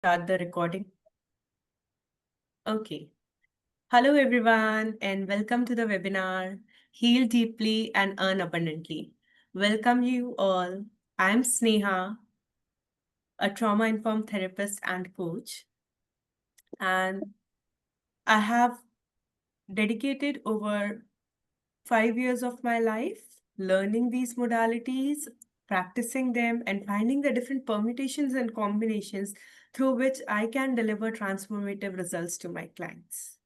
Start the recording. Okay. Hello, everyone, and welcome to the webinar Heal Deeply and Earn Abundantly. Welcome you all. I'm Sneha, a trauma informed therapist and coach, and I have dedicated over 5 years of my life learning these modalities, practicing them, and finding the different permutations and combinations through which I can deliver transformative results to my clients.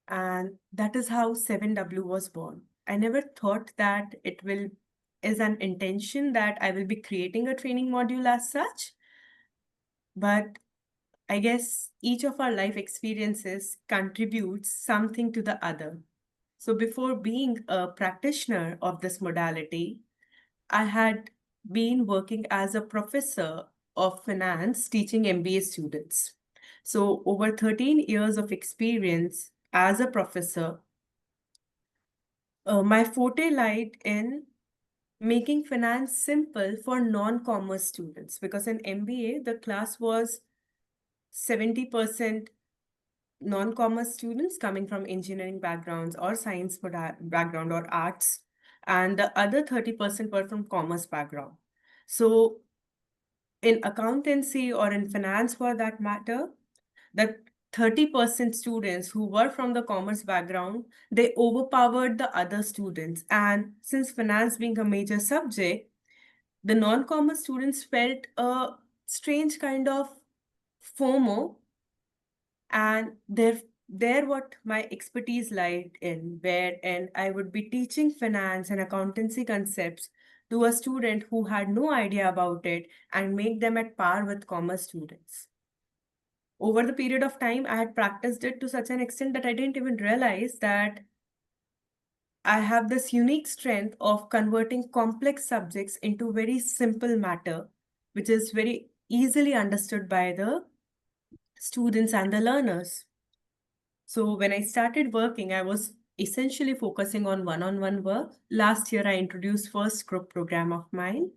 And that is how 7W was born. I never thought that it will is an intention that I will be creating a training module as such, but I guess each of our life experiences contributes something to the other. So before being a practitioner of this modality, I had been working as a professor of finance teaching MBA students. So over 13 years of experience as a professor, my forte lied in making finance simple for non-commerce students because in MBA, the class was 70% non-commerce students coming from engineering backgrounds or science background or arts, and the other 30% were from commerce background. So in accountancy or in finance for that matter, the 30% students who were from the commerce background, they overpowered the other students. And since finance being a major subject, the non-commerce students felt a strange kind of FOMO, and there what my expertise lied in, where and I would be teaching finance and accountancy concepts to a student who had no idea about it and make them at par with commerce students. Over the period of time, I had practiced it to such an extent that I didn't even realize that I have this unique strength of converting complex subjects into very simple matter, which is very easily understood by the students and the learners. So when I started working, I was essentially focusing on one-on-one work. Last year, I introduced first group program of mine.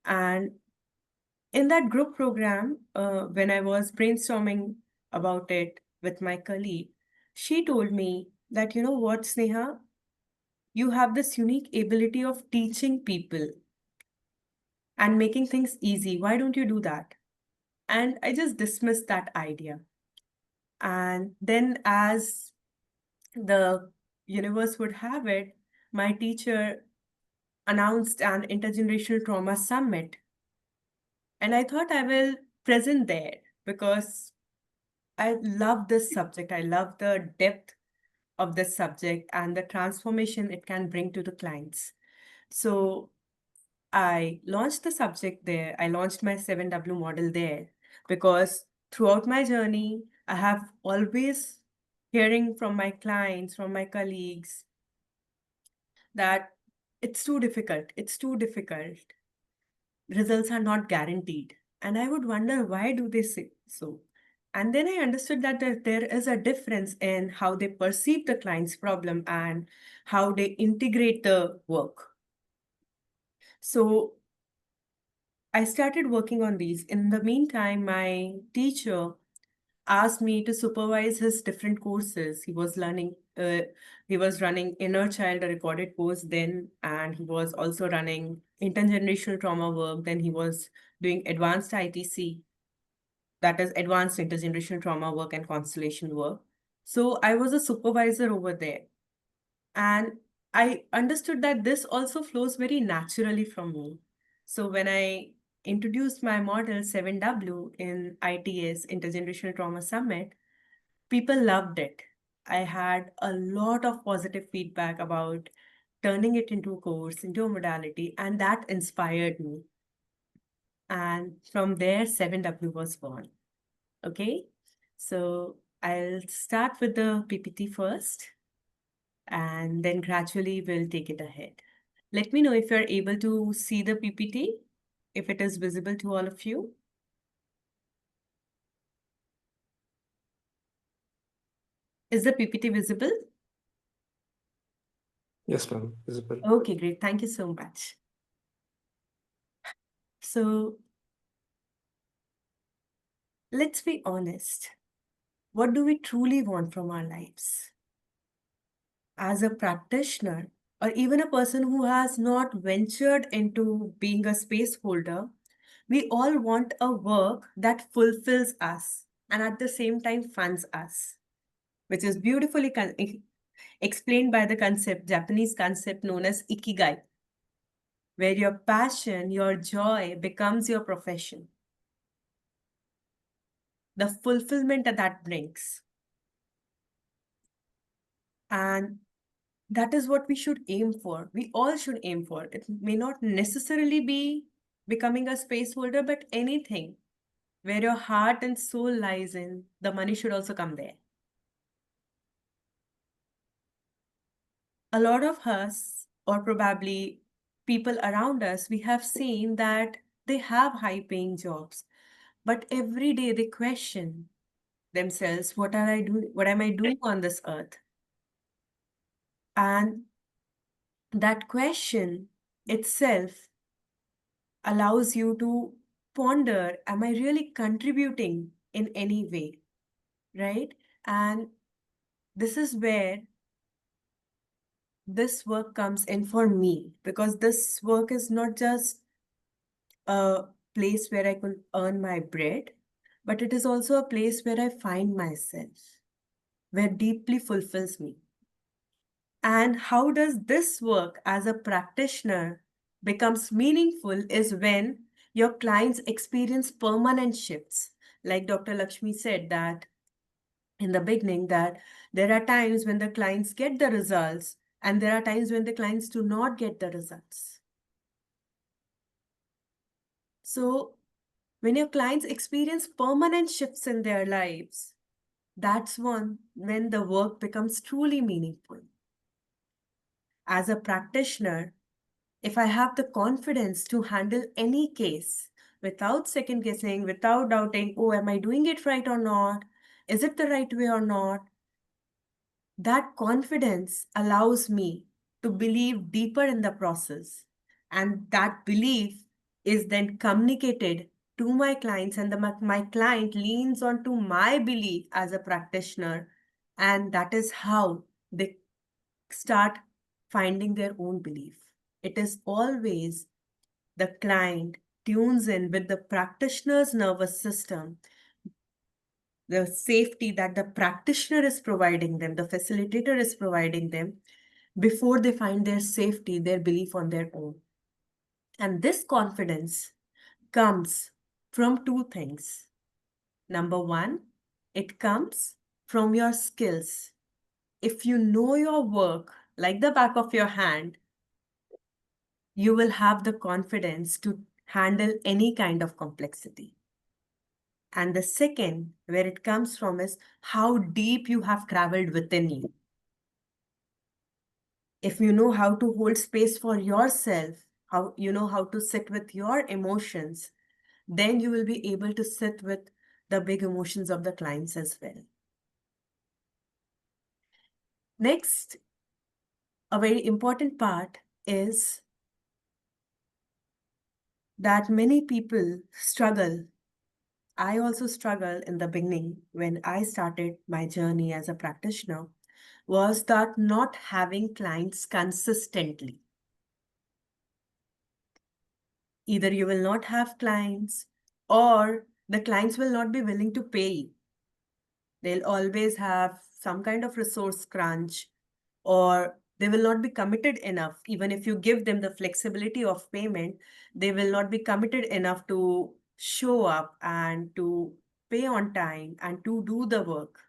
And in that group program, when I was brainstorming about it with my colleague, she told me that, you know what, Sneha, you have this unique ability of teaching people and making things easy. Why don't you do that? And I just dismissed that idea. And then, as the universe would have it, my teacher announced an intergenerational trauma summit. And I thought I will present there because I love this subject. I love the depth of this subject and the transformation it can bring to the clients. So I launched the subject there. I launched my 7W model there because throughout my journey, I have always hearing from my clients, from my colleagues, that it's too difficult. It's too difficult. Results are not guaranteed. And I would wonder, why do they say so? And then I understood that there is a difference in how they perceive the client's problem and how they integrate the work. So I started working on these. In the meantime, my teacher asked me to supervise his different courses. He was running Inner Child, a recorded course then, and he was also running intergenerational trauma work. Then he was doing advanced ITC, that is advanced intergenerational trauma work and constellation work. So I was a supervisor over there. And I understood that this also flows very naturally from me. So when I introduced my model 7W in ITS, Intergenerational Trauma Summit, people loved it. I had a lot of positive feedback about turning it into a course, into a modality, and that inspired me. And from there, 7W was born. Okay, so I'll start with the PPT first, and then gradually we'll take it ahead. Let me know if you're able to see the PPT, if it is visible to all of you. Is the PPT visible? Yes, ma'am. Visible. Okay, great. Thank you so much. So Let's be honest. What do we truly want from our lives? As a practitioner, or even a person who has not ventured into being a space holder, we all want a work that fulfills us and at the same time funds us, which is beautifully explained by the concept, Japanese concept known as ikigai, where your passion, your joy becomes your profession, the fulfillment that that brings. And that is what we should aim for. We all should aim for. It may not necessarily be becoming a space holder, but anything where your heart and soul lies in, the money should also come there. A lot of us, or probably people around us, we have seen that they have high paying jobs, but every day they question themselves, what are I doing? What am I doing on this earth? And that question itself allows you to ponder, am I really contributing in any way? Right? And this is where this work comes in for me, because this work is not just a place where I could earn my bread, but it is also a place where I find myself, where deeply fulfills me. And how does this work as a practitioner becomes meaningful is when your clients experience permanent shifts. Like Dr. Lakshmi said that in the beginning, that there are times when the clients get the results and there are times when the clients do not get the results. So when your clients experience permanent shifts in their lives, that's when the work becomes truly meaningful. As a practitioner, if I have the confidence to handle any case without second guessing, without doubting, oh, am I doing it right or not? Is it the right way or not? That confidence allows me to believe deeper in the process. And that belief is then communicated to my clients, and my client leans on to my belief as a practitioner. And that is how they start finding their own belief. It is always the client tunes in with the practitioner's nervous system, the safety that the practitioner is providing them, the facilitator is providing them before they find their safety, their belief on their own. And this confidence comes from two things. Number one, it comes from your skills. If you know your work like the back of your hand, you will have the confidence to handle any kind of complexity. And the second, where it comes from, is how deep you have traveled within you. If you know how to hold space for yourself, how you know how to sit with your emotions, then you will be able to sit with the big emotions of the clients as well. Next, a very important part is that many people struggle. I also struggled in the beginning when I started my journey as a practitioner, was that not having clients consistently. Either you will not have clients or the clients will not be willing to pay you. They'll always have some kind of resource crunch, or they will not be committed enough. Even if you give them the flexibility of payment, they will not be committed enough to show up and to pay on time and to do the work.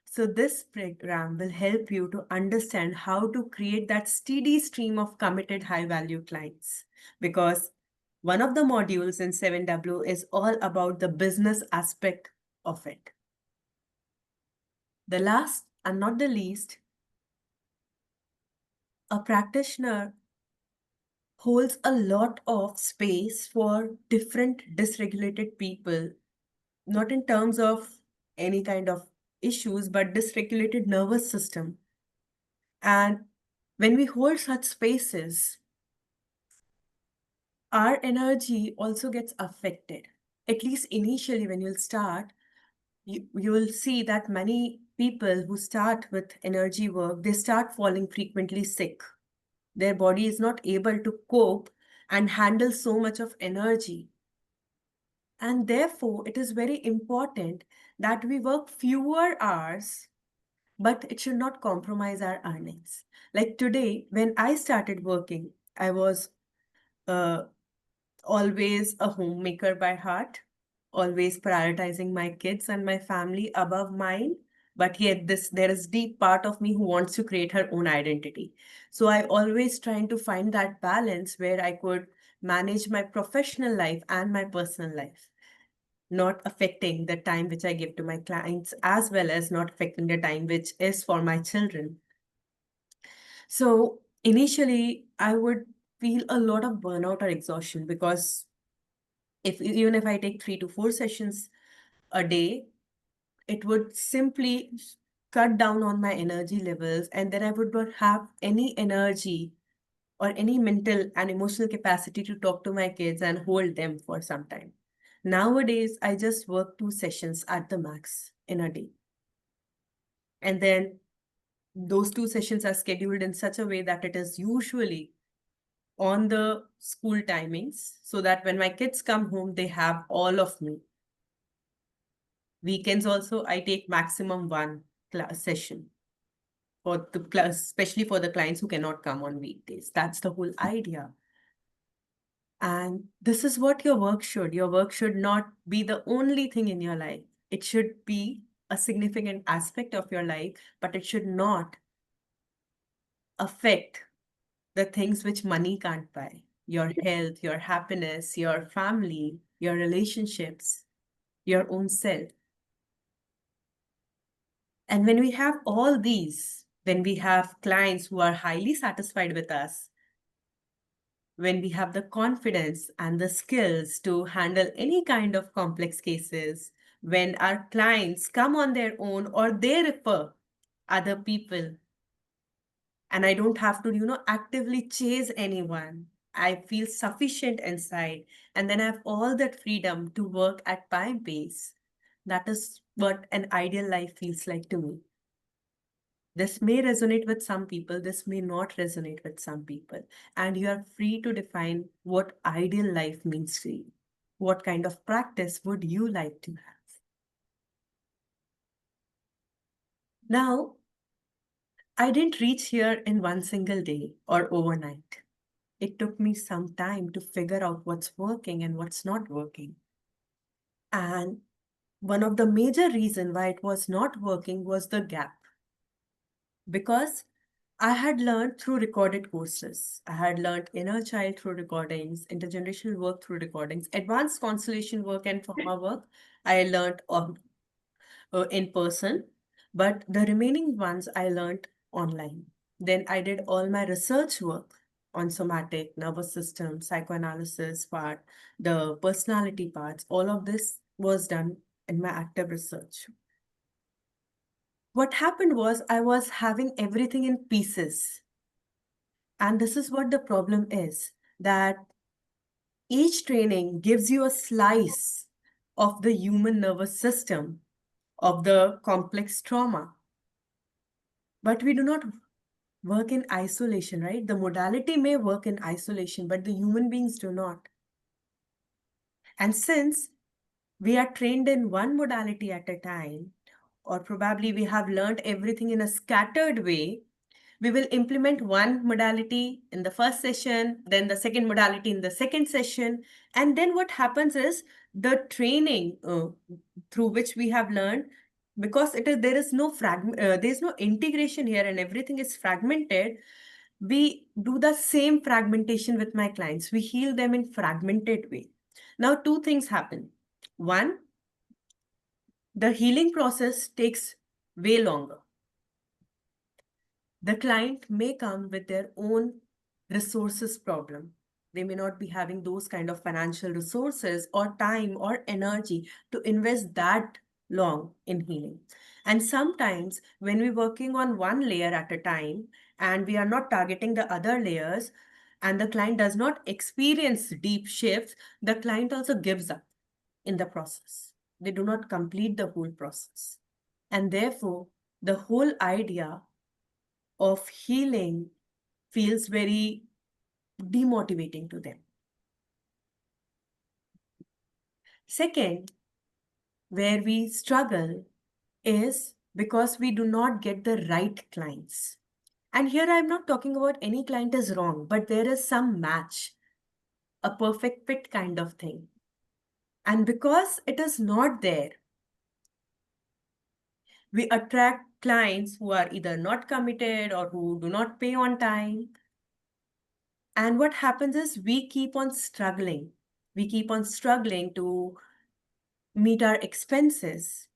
So this program will help you to understand how to create that steady stream of committed high value clients, because one of the modules in 7W is all about the business aspect of it. The last and not the least, a practitioner holds a lot of space for different dysregulated people, not in terms of any kind of issues, but dysregulated nervous system. And when we hold such spaces, our energy also gets affected. at least initially when you'll start, you will see that many people who start with energy work, they start falling frequently sick. Their body is not able to cope and handle so much of energy. And therefore, it is very important that we work fewer hours, but it should not compromise our earnings. Like today, when I started working, I was uh, always a homemaker by heart, always prioritizing my kids and my family above mine. But yet, there is deep part of me who wants to create her own identity. So I always trying to find that balance where I could manage my professional life and my personal life, not affecting the time which I give to my clients, as well as not affecting the time which is for my children. So initially, I would feel a lot of burnout or exhaustion because even if I take 3 to 4 sessions a day, it would simply cut down on my energy levels, and then I would not have any energy or any mental and emotional capacity to talk to my kids and hold them for some time. Nowadays, I just work 2 sessions at the max in a day. And then those 2 sessions are scheduled in such a way that it is usually on the school timings so that when my kids come home, they have all of me. Weekends also, I take maximum one class session for the class, especially for the clients who cannot come on weekdays. That's the whole idea. And this is what your work should. Your work should not be the only thing in your life. It should be a significant aspect of your life, but it should not affect the things which money can't buy: your health, your happiness, your family, your relationships, your own self. And when we have all these, when we have clients who are highly satisfied with us, when we have the confidence and the skills to handle any kind of complex cases, when our clients come on their own or they refer other people, and I don't have to, actively chase anyone. I feel sufficient inside, and then I have all that freedom to work at my pace. That is what an ideal life feels like to me. This may resonate with some people, this may not resonate with some people, and you are free to define what ideal life means to you. What kind of practice would you like to have? Now, I didn't reach here in one single day or overnight. It took me some time to figure out what's working and what's not working. And one of the major reasons why it was not working was the gap. Because I had learned through recorded courses. I had learned inner child through recordings, intergenerational work through recordings, advanced constellation work and trauma work. I learned in person, but the remaining ones I learned online. Then I did all my research work on somatic, nervous system, psychoanalysis part, the personality parts. All of this was done in my active research. What happened was I was having everything in pieces. And this is what the problem is, that each training gives you a slice of the human nervous system, of the complex trauma. But we do not work in isolation, right? The modality may work in isolation, but the human beings do not. And since we are trained in one modality at a time, or probably we have learned everything in a scattered way, we will implement one modality in the first session, then the second modality in the second session. And then what happens is the training through which we have learned, because there is no there's no integration here and everything is fragmented. We do the same fragmentation with my clients. We heal them in fragmented way. Now, two things happen. One, the healing process takes way longer. The client may come with their own resources problem. They may not be having those kind of financial resources or time or energy to invest that long in healing. And sometimes when we're working on one layer at a time and we are not targeting the other layers, and the client does not experience deep shifts, the client also gives up. in the process. They do not complete the whole process. And therefore, the whole idea of healing feels very demotivating to them. Second, where we struggle is because we do not get the right clients. And here I'm not talking about any client is wrong, but there is some match, a perfect fit kind of thing. And because it is not there, we attract clients who are either not committed or who do not pay on time. And what happens is we keep on struggling. We keep on struggling to meet our expenses.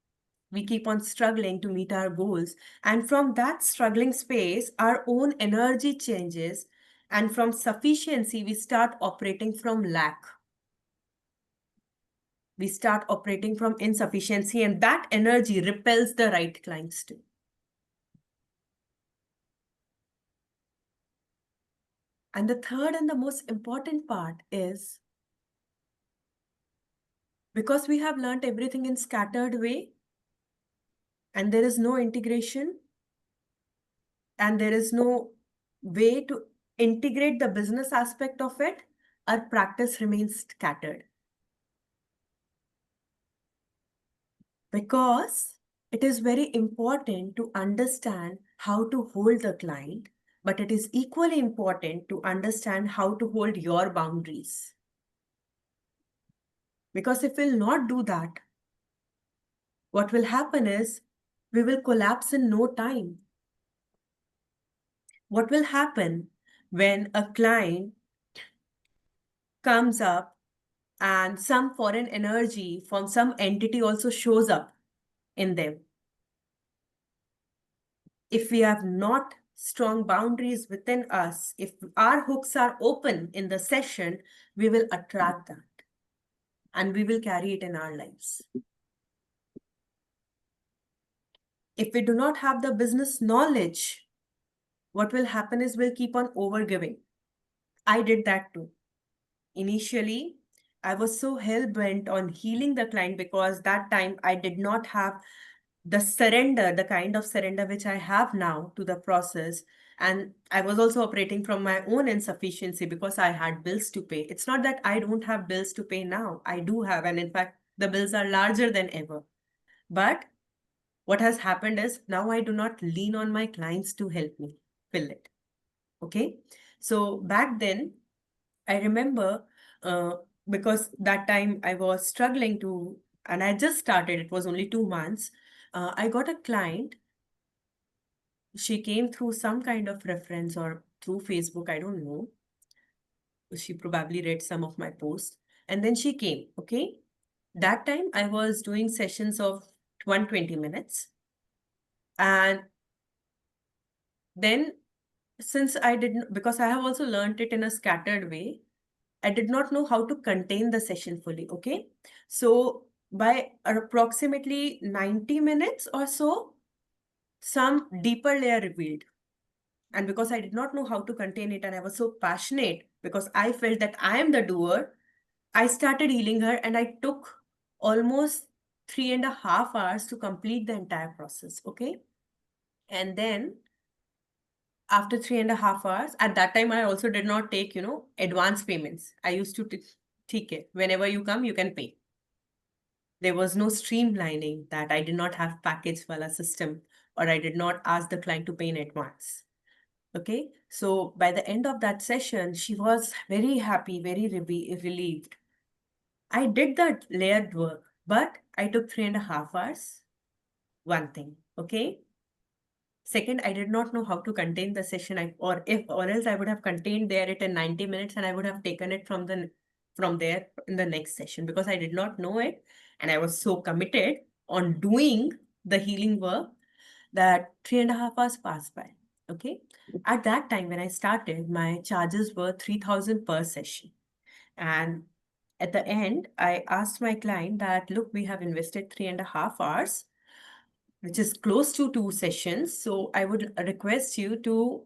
We keep on struggling to meet our goals. And from that struggling space, our own energy changes. And from sufficiency, we start operating from lack. We start operating from insufficiency, and that energy repels the right clients too. And the third and the most important part is because we have learned everything in scattered way and there is no integration and there is no way to integrate the business aspect of it, our practice remains scattered. Because it is very important to understand how to hold the client, but it is equally important to understand how to hold your boundaries. Because if we'll not do that, what will happen is we will collapse in no time. What will happen when a client comes up and some foreign energy from some entity also shows up in them? If we have not strong boundaries within us, if our hooks are open in the session, we will attract that and we will carry it in our lives. If we do not have the business knowledge, what will happen is we'll keep on overgiving. I did that too. Initially, I was so hell-bent on healing the client because that time I did not have the surrender, the kind of surrender which I have now to the process. And I was also operating from my own insufficiency because I had bills to pay. It's not that I don't have bills to pay now. I do have. And in fact, the bills are larger than ever. But what has happened is now I do not lean on my clients to help me fill it. Okay. So back then, I remember because that time I was struggling to, and I just started, it was only 2 months. I got a client. She came through some kind of reference or through Facebook, I don't know. She probably read some of my posts. And then she came, okay? That time I was doing sessions of 120 minutes. And then since I didn't, because I have also learned it in a scattered way, I did not know how to contain the session fully, okay? So by approximately 90 minutes or so, some deeper layer revealed. And because I did not know how to contain it and I was so passionate because I felt that I am the doer, I started healing her and I took almost 3.5 hours to complete the entire process, okay? And then after 3.5 hours, at that time, I also did not take, advance payments. I used to take it. Whenever you come, you can pay. There was no streamlining that I did not have package wala system or I did not ask the client to pay in advance. Okay. So by the end of that session, she was very happy, very relieved. I did that layered work, but I took 3.5 hours. One thing. Okay. Second, I did not know how to contain the session. Or else I would have contained there it in 90 minutes and I would have taken it from there in the next session because I did not know it. And I was so committed on doing the healing work that 3.5 hours passed by. Okay. At that time, when I started, my charges were 3,000 per session. And at the end, I asked my client that, look, we have invested 3.5 hours, which is close to 2 sessions. So I would request you to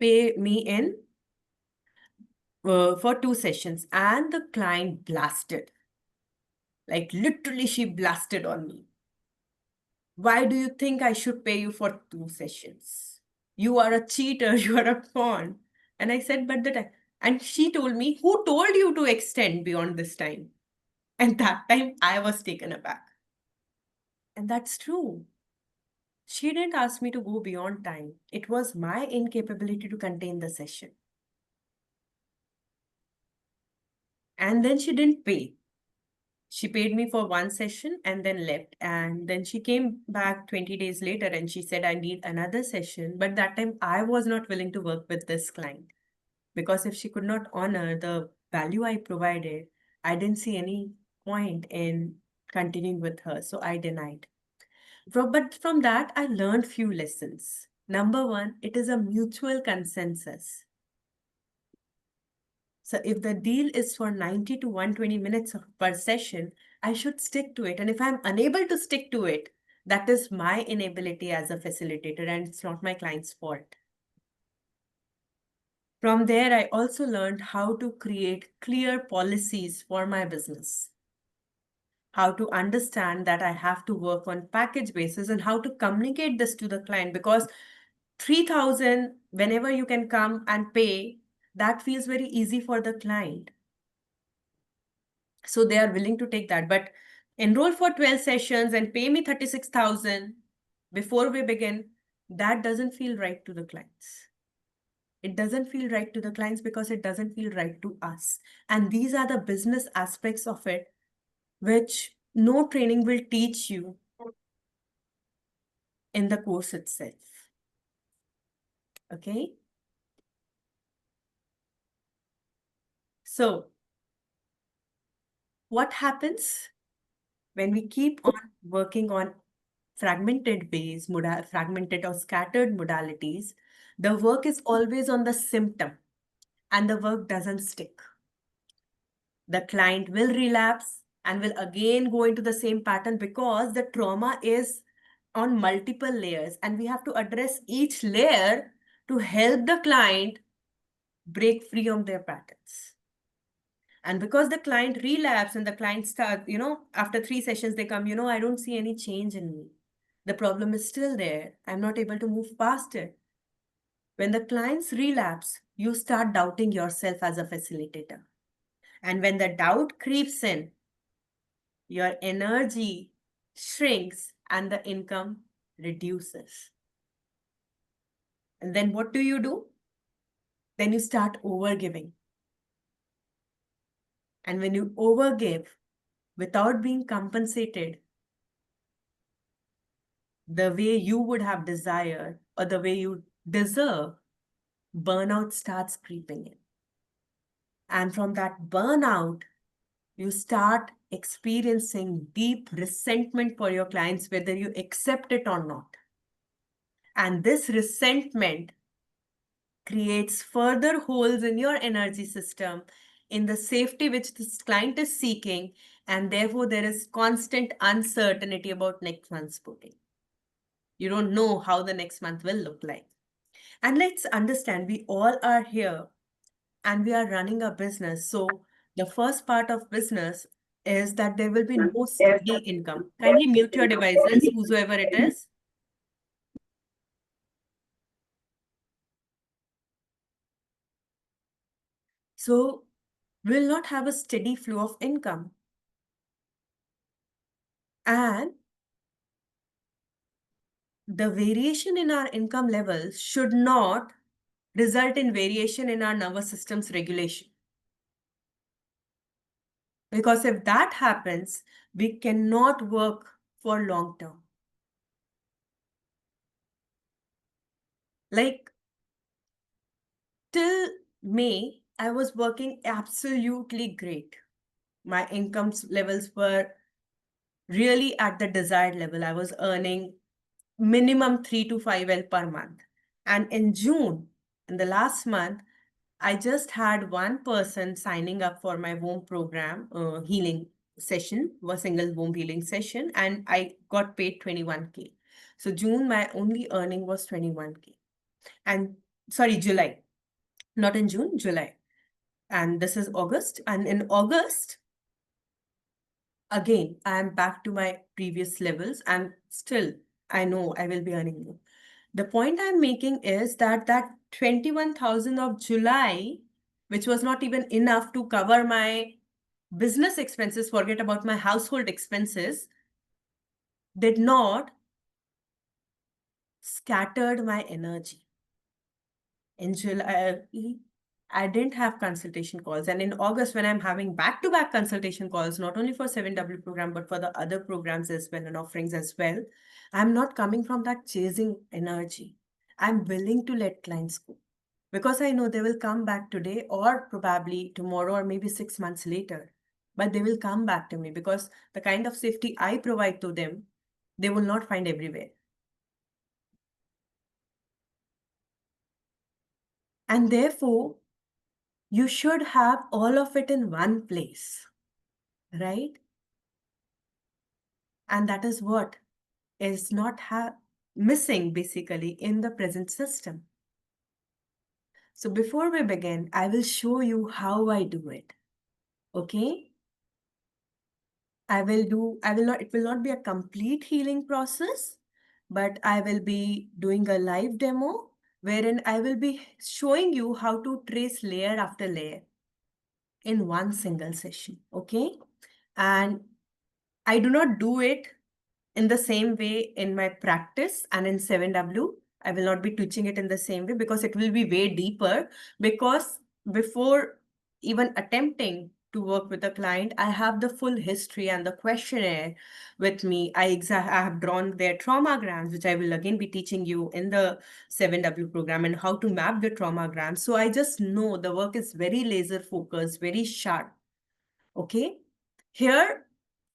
pay me in for 2 sessions. And the client blasted. Like literally, she blasted on me. Why do you think I should pay you for 2 sessions? You are a cheater, you are a pawn. And I said, but that, and she told me, who told you to extend beyond this time? And that time I was taken aback. And that's true. She didn't ask me to go beyond time. It was my incapability to contain the session. And then she didn't pay. She paid me for 1 session and then left. And then she came back 20 days later and she said, I need another session. But that time I was not willing to work with this client because if she could not honor the value I provided, I didn't see any point in continuing with her. So I denied. But from that, I learned few lessons. Number one, it is a mutual consensus. So if the deal is for 90 to 120 minutes per session, I should stick to it. And if I'm unable to stick to it, that is my inability as a facilitator and it's not my client's fault. From there, I also learned how to create clear policies for my business, how to understand that I have to work on package basis and how to communicate this to the client because 3,000, whenever you can come and pay, that feels very easy for the client. So they are willing to take that. But enroll for 12 sessions and pay me 36,000 before we begin, that doesn't feel right to the clients. It doesn't feel right to the clients because it doesn't feel right to us. And these are the business aspects of it, which no training will teach you in the course itself. Okay. So what happens when we keep on working on fragmented ways, fragmented or scattered modalities? The work is always on the symptom and the work doesn't stick. The client will relapse and will again go into the same pattern because the trauma is on multiple layers and we have to address each layer to help the client break free of their patterns. And because the client relapse and the client start, after 3 sessions, they come, I don't see any change in me. The problem is still there. I'm not able to move past it. When the clients relapse, you start doubting yourself as a facilitator. And when the doubt creeps in, your energy shrinks and the income reduces. And then what do? Then you start overgiving. And when you overgive without being compensated the way you would have desired or the way you deserve, burnout starts creeping in. And from that burnout, you start experiencing deep resentment for your clients, whether you accept it or not. And this resentment creates further holes in your energy system, in the safety which this client is seeking, and therefore there is constant uncertainty about next month's booking. You don't know how the next month will look like. And let's understand, we all are here and we are running a business. So the first part of business is that there will be no steady income. Kindly mute your devices, whosoever it is. So we'll not have a steady flow of income. And the variation in our income levels should not result in variation in our nervous system's regulation. Because if that happens, we cannot work for long term. Like till May, I was working absolutely great. My income levels were really at the desired level. I was earning minimum 3 to 5L per month. And in June, in the last month, I just had one person signing up for my womb program, healing session, a single womb healing session, and I got paid 21K. So June, my only earning was 21K. And sorry, July, not in June, July. And this is August. And in August, again, I am back to my previous levels and still I know I will be earning more. The point I'm making is that 21,000 of July, which was not even enough to cover my business expenses, forget about my household expenses, did not scattered my energy. In July, I didn't have consultation calls. And in August, when I'm having back-to-back consultation calls, not only for 7W program, but for the other programs as well and offerings as well, I'm not coming from that chasing energy. I'm willing to let clients go because I know they will come back today or probably tomorrow or maybe 6 months later. But they will come back to me because the kind of safety I provide to them, they will not find everywhere. And therefore, you should have all of it in one place, right? And that is what is not missing basically in the present system. So before we begin, I will show you how I do it. Okay? It will not be a complete healing process, but I will be doing a live demo wherein I will be showing you how to trace layer after layer in one single session. Okay? And I do not do it in the same way in my practice and in 7W. I will not be teaching it in the same way because it will be way deeper. Because before even attempting to work with a client, I have the full history and the questionnaire with me. I have drawn their traumograms, which I will again be teaching you in the 7W program and how to map the traumograms. So I just know the work is very laser focused, very sharp. Okay. Here,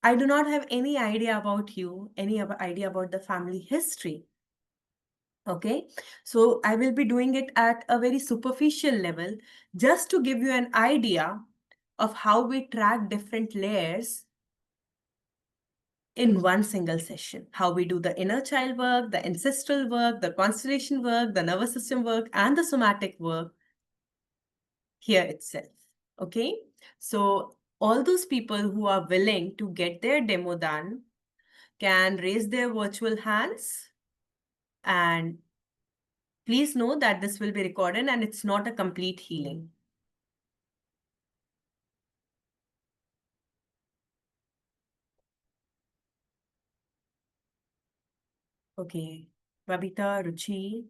I do not have any idea about you, any idea about the family history. Okay. So I will be doing it at a very superficial level just to give you an idea of how we track different layers in one single session. How we do the inner child work, the ancestral work, the constellation work, the nervous system work, and the somatic work here itself. Okay. So all those people who are willing to get their demo done can raise their virtual hands. And please know that this will be recorded and it's not a complete healing. Okay. Babita, Ruchi,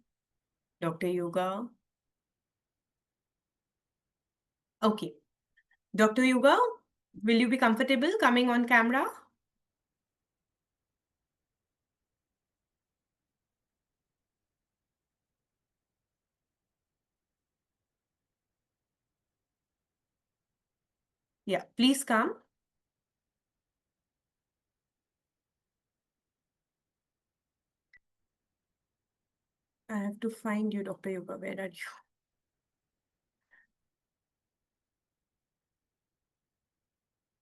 Dr. Yoga. Okay. Dr. Yoga, will you be comfortable coming on camera? Yeah, please come. I have to find you, Dr. Yoga. Where are you?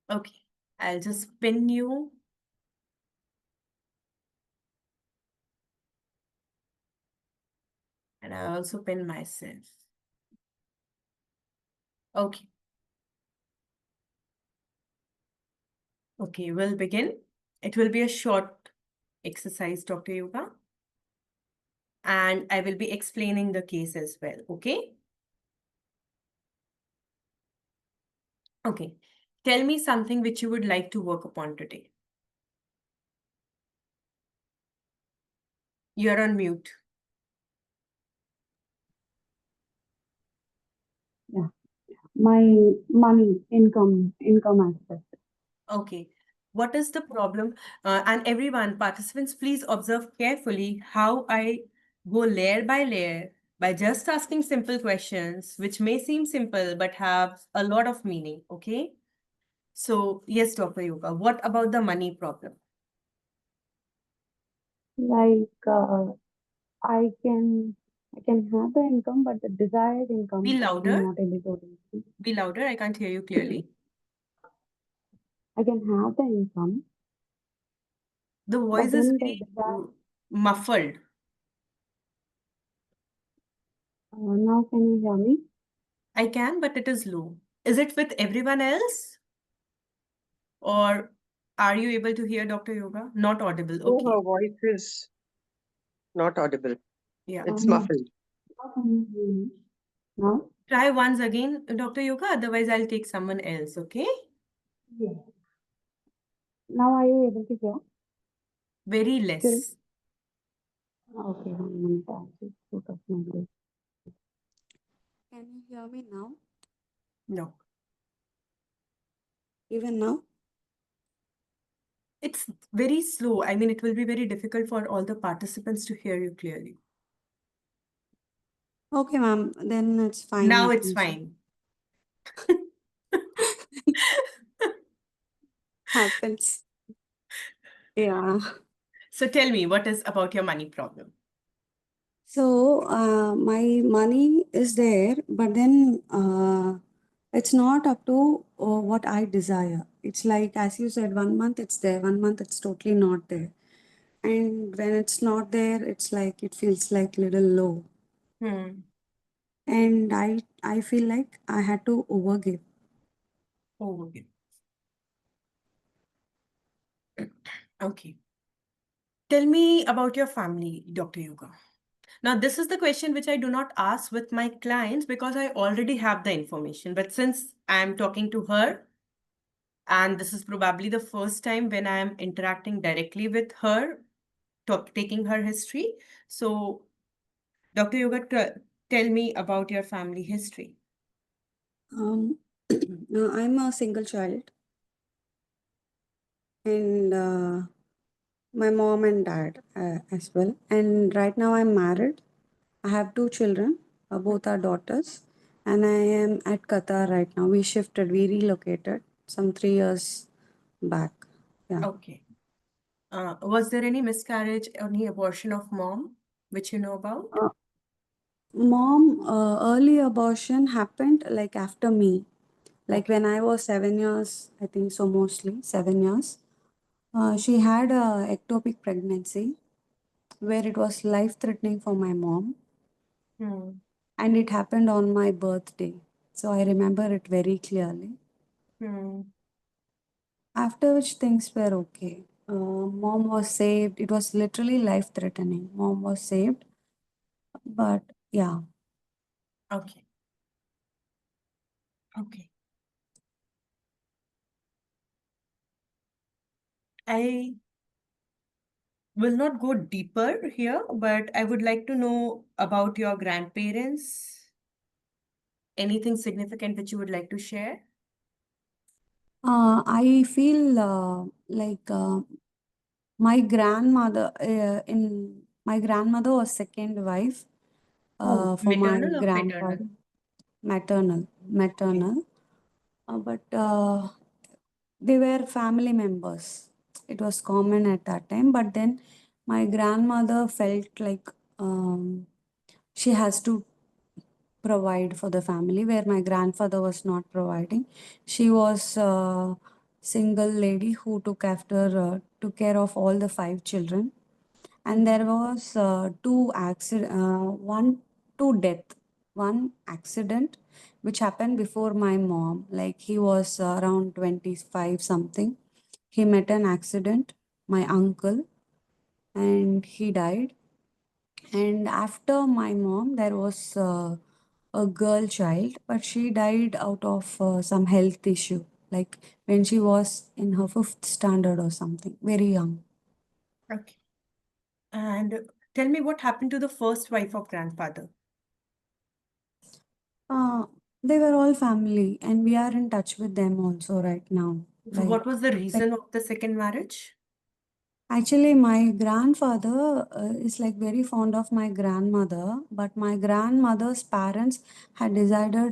Okay. I'll just pin you. And I'll also pin myself. Okay. Okay, we'll begin. It will be a short exercise, Dr. Yoga. And I will be explaining the case as well. Okay. Okay. Tell me something which you would like to work upon today. You're on mute. Yeah. My money, income aspect. Okay. What is the problem? And everyone, participants, please observe carefully how I go layer by just asking simple questions, which may seem simple but have a lot of meaning. Okay. So, yes, Dr. Yoga, what about the money problem? Like I can have the income, but the desired Be income I'm louder. not able to receive. Be louder. I can't hear you clearly. I can have the income, The but voice is then the very desired. muffled. Now can you hear me? I can, but it is low. Is it with everyone else? Or Are you able to hear Dr. Yoga? Not audible. Oh, Okay. her voice is not audible. Yeah. It's muffled. How can you hear me now? Try once again, Dr. Yoga. Otherwise, I'll take someone else. Okay. Yes. Now are you able to hear? Very Still? less. Okay, 1 minute. I'll just put up my voice. Can you hear me now? No. Even now? It's very slow. I mean, it will be very difficult for all the participants to hear you clearly. Okay, ma'am. Then it's fine. Now I it's think so. fine. Happens. Yeah. So tell me, what is about your money problem? So, my money is there, but then it's not up to what I desire. It's like, as you said, 1 month it's there, 1 month it's totally not there. And when it's not there, it's like it feels like little low. Hmm. And I feel like I had to overgive. Oh, okay. Okay. Tell me about your family, Dr. Yoga. Now, this is the question which I do not ask with my clients because I already have the information. But since I'm talking to her, and this is probably the first time when I am interacting directly with her, taking her history. So, Dr. Yoga, tell me about your family history. Um, I'm a single child, and my mom and dad as well. And right now I'm married. I have two children, both are daughters, and I am at Qatar right now. We shifted, we relocated some 3 years back. Yeah. Okay. Was there any miscarriage or any abortion of mom, which you know about? Mom, early abortion happened like after me. Like Okay. when I was 7 years, I think so, mostly 7 years. She had a ectopic pregnancy where it was life threatening for my mom, Hmm. and it happened on my birthday. So I remember it very clearly. Hmm. After which things were okay. Mom was saved. It was literally life threatening. Mom was saved. But yeah. Okay. Okay. I will not go deeper here, but I would like to know about your grandparents. Anything significant that you would like to share? I feel like my grandmother in my grandmother was second wife Oh, for my maternal or paternal? grandfather. Maternal. Okay. Maternal. But they were family members. It was common at that time. But then my grandmother felt like she has to provide for the family, where my grandfather was not providing. She was a single lady who took care of all the five children. And there was two death, one accident which happened before my mom. Like he was around 25 something. He met an accident, my uncle, and he died. And after my mom, there was a girl child, but she died out of some health issue, like when she was in her fifth standard or something, very young. Okay. And tell me what happened to the first wife of grandfather? Uh, they were all family, and we are in touch with them also right now. What was the Like reason of the second marriage? actually, my grandfather is like very fond of my grandmother, but my grandmother's parents had decided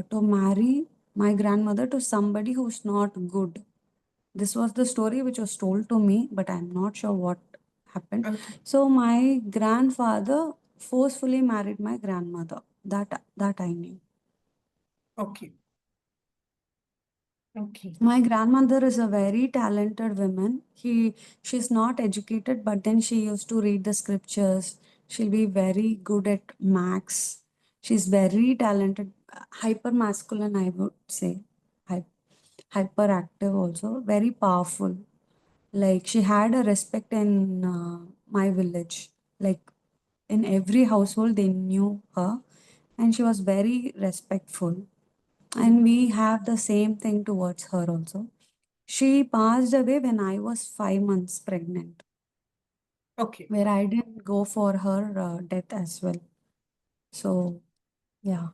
to marry my grandmother to somebody who's not good. This was the story which was told to me, but I'm not sure what happened. Okay. So my grandfather forcefully married my grandmother. That I knew. Okay. Okay. My grandmother is a very talented woman. She's not educated, but then she used to read the scriptures. She'll be very good at maths. She's very talented, hyper masculine, I would say. Hy- Hyperactive also, very powerful. Like she had a respect in my village. Like in every household, they knew her, and she was very respectful. And we have the same thing towards her also. She passed away when I was 5 months pregnant, Okay. where I didn't go for her death as well. So, yeah.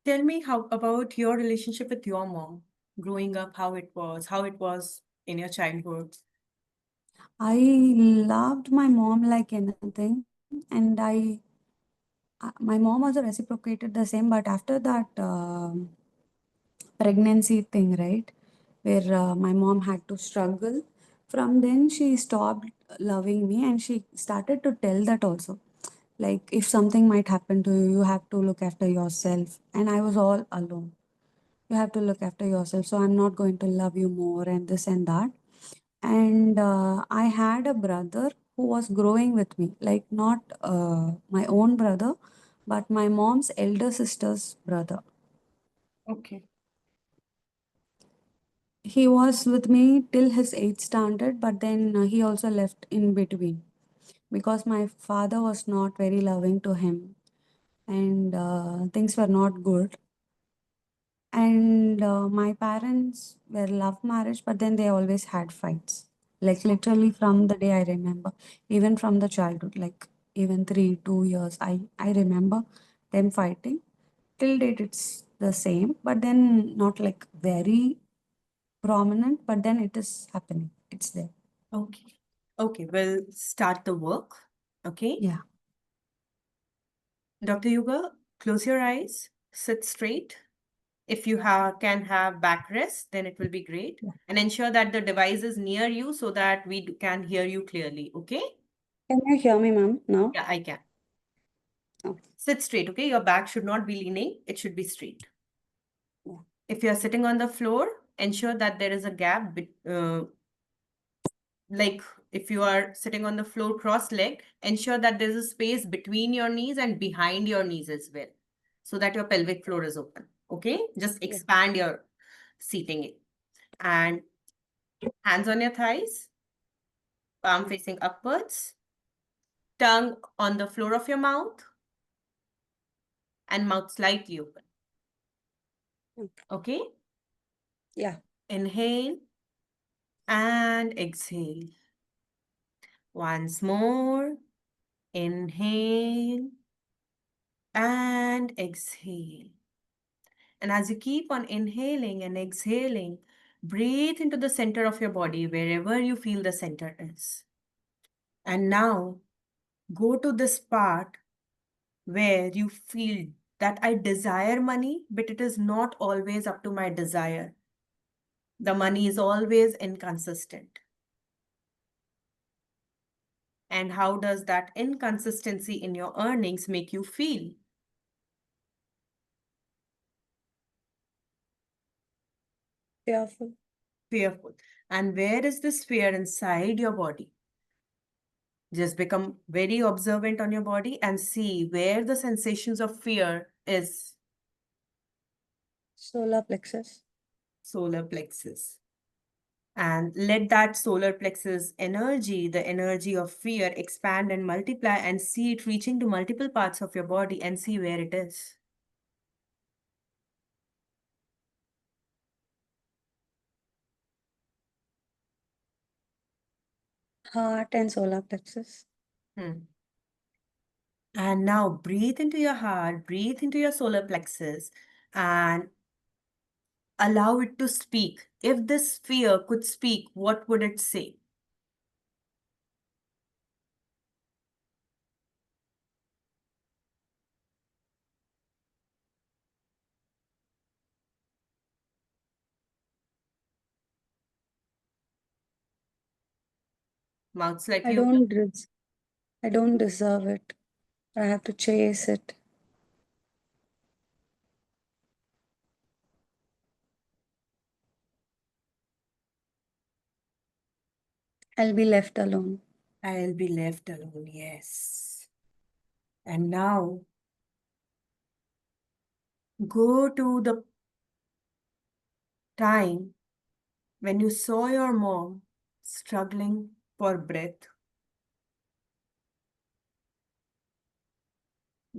Tell me how about your relationship with your mom growing up, how it was in your childhood. I loved my mom like anything, and my mom also reciprocated the same. But after that pregnancy thing, right, where my mom had to struggle, from then she stopped loving me, and she started to tell that also. Like if something might happen to you, you have to look after yourself. And I was all alone. You have to look after yourself. So I'm not going to love you more, and this and that. And I had a brother who was growing with me, like not my own brother, but my mom's elder sister's brother. Okay. He was with me till his 8th standard, but then he also left in between because my father was not very loving to him, and things were not good. And my parents were love marriage, but then they always had fights. Like literally from the day I remember, even from the childhood, like even 2 years, I remember them fighting. Till date, it's the same, but then not like very prominent, but then it is happening. It's there. Okay. Okay, we'll start the work. Okay. Yeah. Dr. Yuga, close your eyes, sit straight. If you can have backrest, then it will be great. Yeah. And ensure that the device is near you so that we can hear you clearly. Okay? Can you hear me, ma'am, now? Yeah, I can. Oh. Sit straight, okay? Your back should not be leaning, it should be straight. Yeah. If you're sitting on the floor, ensure that there is a gap. Like if you are sitting on the floor cross-legged, ensure that there's a space between your knees and behind your knees as well, so that your pelvic floor is open. Okay? Just Yeah. expand your seating. And hands on your thighs, palm facing upwards, tongue on the floor of your mouth, and mouth slightly open. Okay? Yeah. Inhale and exhale. Once more. Inhale and exhale. And as you keep on inhaling and exhaling, breathe into the center of your body, wherever you feel the center is. And now go to this part where you feel that I desire money, but it is not always up to my desire. The money is always inconsistent. And how does that inconsistency in your earnings make you feel? Fearful. Fearful. And where is this fear inside your body? Just become very observant on your body and see where the sensations of fear is. Solar plexus. Solar plexus. And let that solar plexus energy, the energy of fear, expand and multiply, and see it reaching to multiple parts of your body and see where it is. Heart and solar plexus. And now breathe into your heart, breathe into your solar plexus, and allow it to speak. If this fear could speak, what would it say? Mouth slightly open. I don't deserve it. I have to chase it. I'll be left alone. I'll be left alone, yes. And now go to the time when you saw your mom struggling for breath.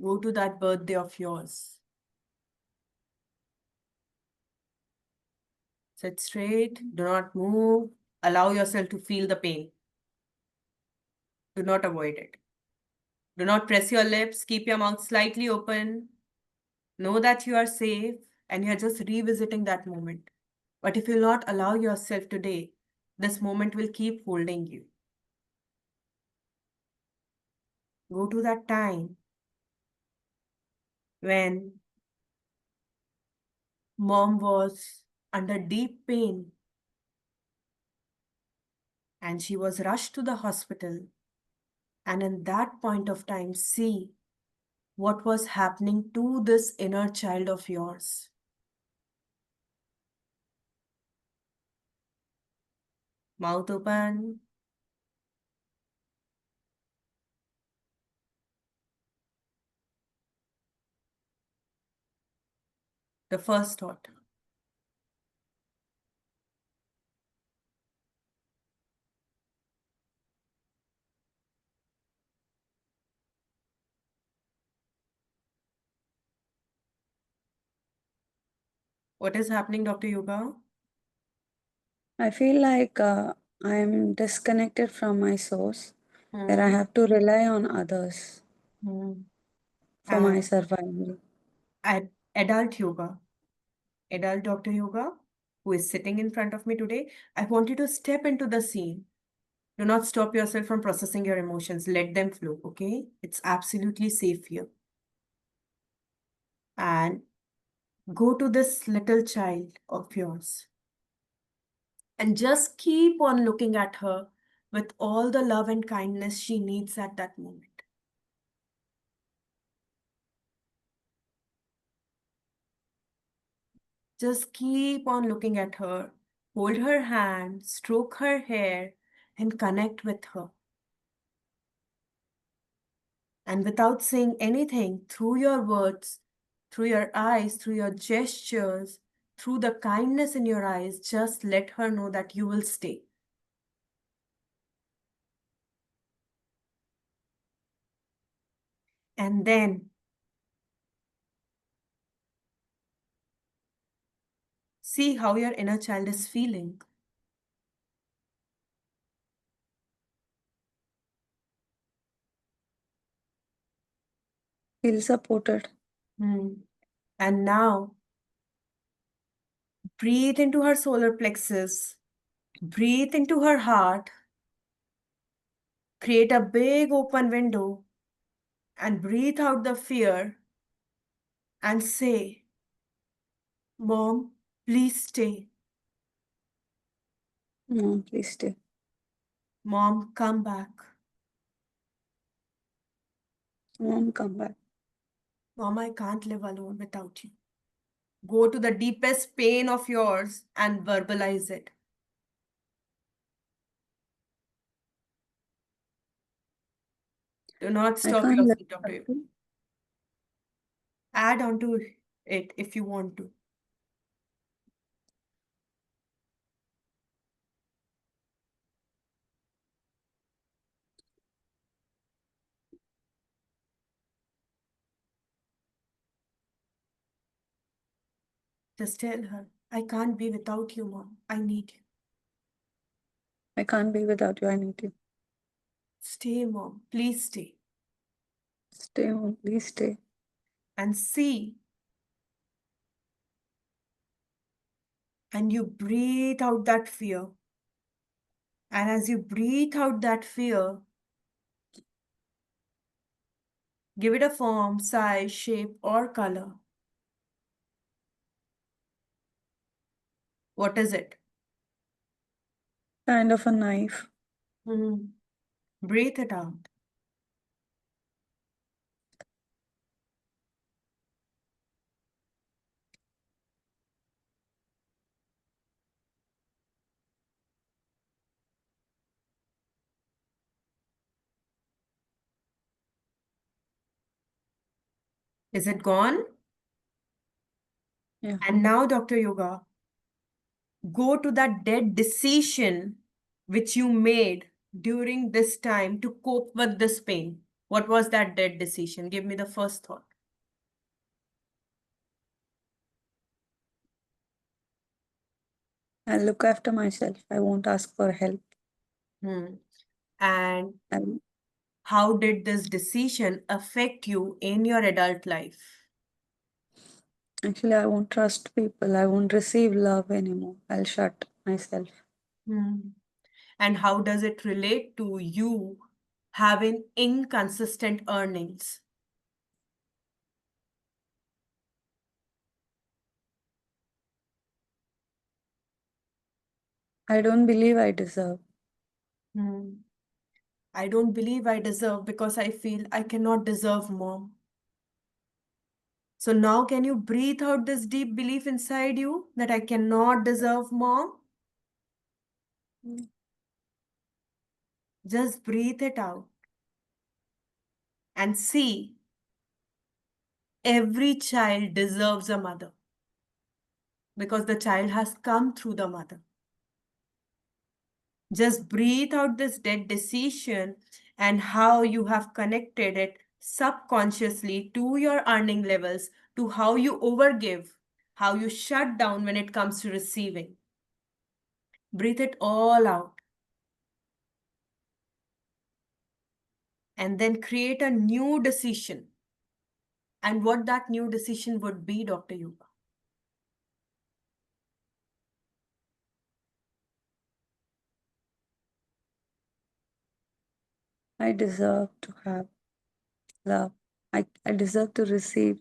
Go to that birthday of yours. Sit straight, do not move, allow yourself to feel the pain. Do not avoid it. Do not press your lips, keep your mouth slightly open. Know that you are safe and you are just revisiting that moment. But if you not allow yourself today, this moment will keep holding you. Go to that time when mom was under deep pain and she was rushed to the hospital. And in that point of time, see what was happening to this inner child of yours. Mouth open. The first thought. What is happening, Dr. Yoga? I feel like I'm disconnected from my source, where I Hmm. have to rely on others Hmm. for my And survival. adult yoga, adult Dr. Yoga, who is sitting in front of me today, I want you to step into the scene. Do not stop yourself from processing your emotions. Let them flow, okay? It's absolutely safe here. And go to this little child of yours and just keep on looking at her with all the love and kindness she needs at that moment. Just keep on looking at her, hold her hand, stroke her hair, and connect with her. And without saying anything, through your words, through your eyes, through your gestures, through the kindness in your eyes, just let her know that you will stay. And then see how your inner child is feeling. Feel supported. And now breathe into her solar plexus, breathe into her heart, create a big open window, and breathe out the fear and say, Mom, please stay. Mom, please stay. Mom, come back. Mom, come back. Mom, I can't live alone without you. Go to the deepest pain of yours and verbalize it. Do not I stop can't yourself, live Dr. without you. Add on to it if you want to. Just tell her, I can't be without you, Mom. I need you. I can't be without you. I need you. Stay, Mom. Please stay. Stay, Mom, please stay. And see. And you breathe out that fear. And as you breathe out that fear, give it a form, size, shape, or color. What is it? Kind of a knife. Breathe it out. Is it gone? Yeah. And now, Dr. Yoga, go to that dead decision which you made during this time to cope with this pain? What was that dead decision? Give me the first thought. I'll look after myself. I won't ask for help. And I'll, how did this decision affect you in your adult life? actually, I won't trust people. I won't receive love anymore. I'll shut myself. And how does it relate to you having inconsistent earnings? I don't believe I deserve. I don't believe I deserve because I feel I cannot deserve mom. So now can you breathe out this deep belief inside you that I cannot deserve mom? Just breathe it out and see every child deserves a mother because the child has come through the mother. Just breathe out this dead decision and how you have connected it subconsciously to your earning levels, to how you overgive, how you shut down when it comes to receiving. Breathe it all out. And then create a new decision. And what that new decision would be, Dr. Yuba? I deserve to have love. I deserve to receive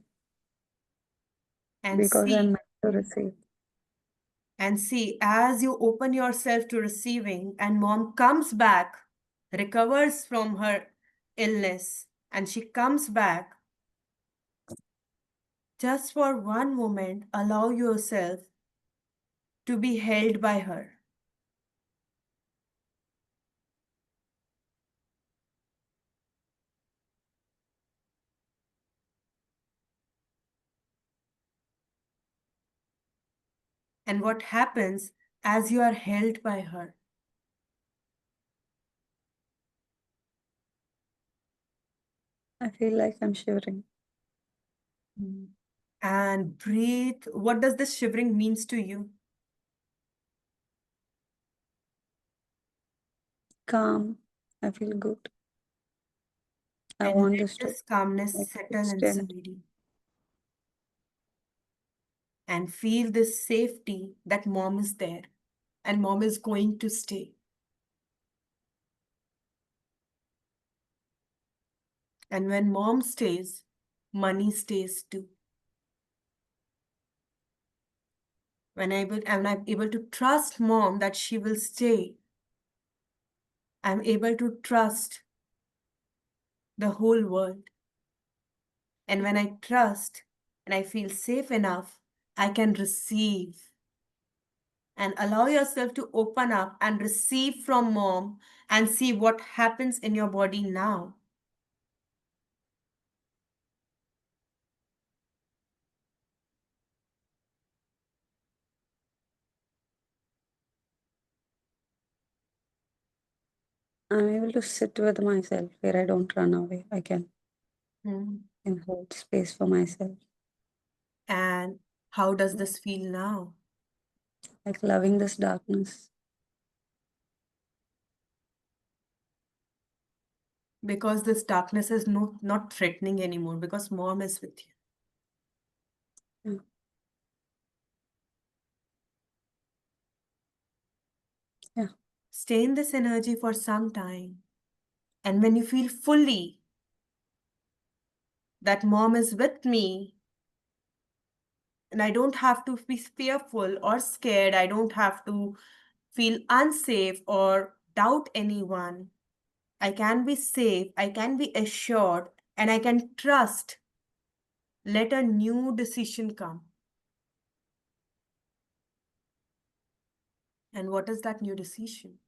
And because see, I'm meant to receive. and see, as you open yourself to receiving, and mom comes back, recovers from her illness, and she comes back, just for one moment, allow yourself to be held by her. And what happens as you are held by her? I feel like I'm shivering. And breathe. What does this shivering means to you? Calm. I feel good. I And want let this to this calmness settle extend. inside you. And feel this safety that mom is there and mom is going to stay. And when mom stays, money stays too. When I'm able to trust mom that she will stay, I'm able to trust the whole world. And when I trust and I feel safe enough, I can receive. And allow yourself to open up and receive from mom and see what happens in your body now. I'm able to sit with myself where I don't run away. I can hold space for myself. And how does this feel now? Like loving this darkness. Because this darkness is not threatening anymore because mom is with you. Yeah. Yeah. Stay in this energy for some time. And when you feel fully that mom is with me, and I don't have to be fearful or scared, I don't have to feel unsafe or doubt anyone. I can be safe, I can be assured, and I can trust. Let a new decision come. And what is that new decision?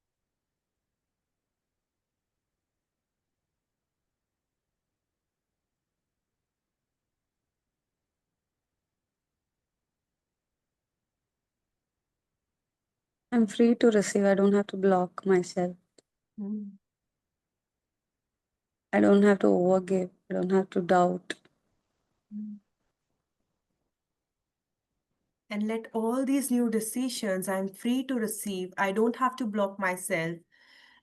I'm free to receive. I don't have to block myself. Mm. I don't have to overgive. I don't have to doubt. And let all these new decisions, I'm free to receive. I don't have to block myself.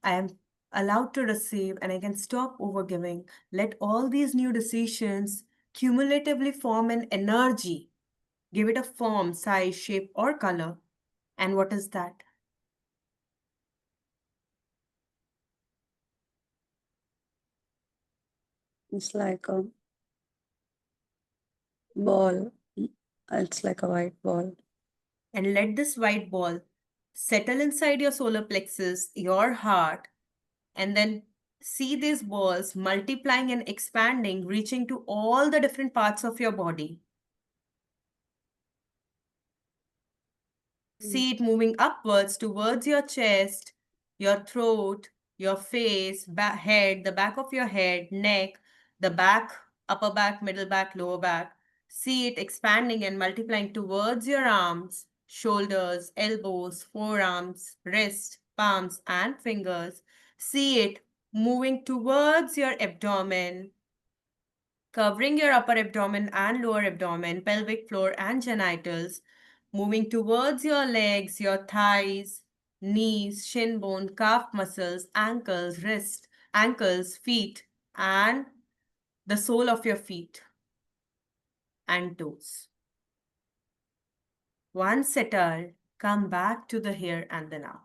I am allowed to receive and I can stop overgiving. Let all these new decisions cumulatively form an energy. Give it a form, size, shape, or color. And what is that? It's like a ball. It's like a white ball. And let this white ball settle inside your solar plexus, your heart, and then see these balls multiplying and expanding, reaching to all the different parts of your body. See it moving upwards towards your chest, your throat, your face, head, the back of your head, neck, the back, upper back, middle back, lower back. See it expanding and multiplying towards your arms, shoulders, elbows, forearms, wrist, palms, and fingers. See it moving towards your abdomen, covering your upper abdomen and lower abdomen, pelvic floor, and genitals, moving towards your legs, your thighs, knees, shin bone, calf muscles, ankles, wrist, ankles, feet, and the sole of your feet and toes. Once settled, come back to the here and the now.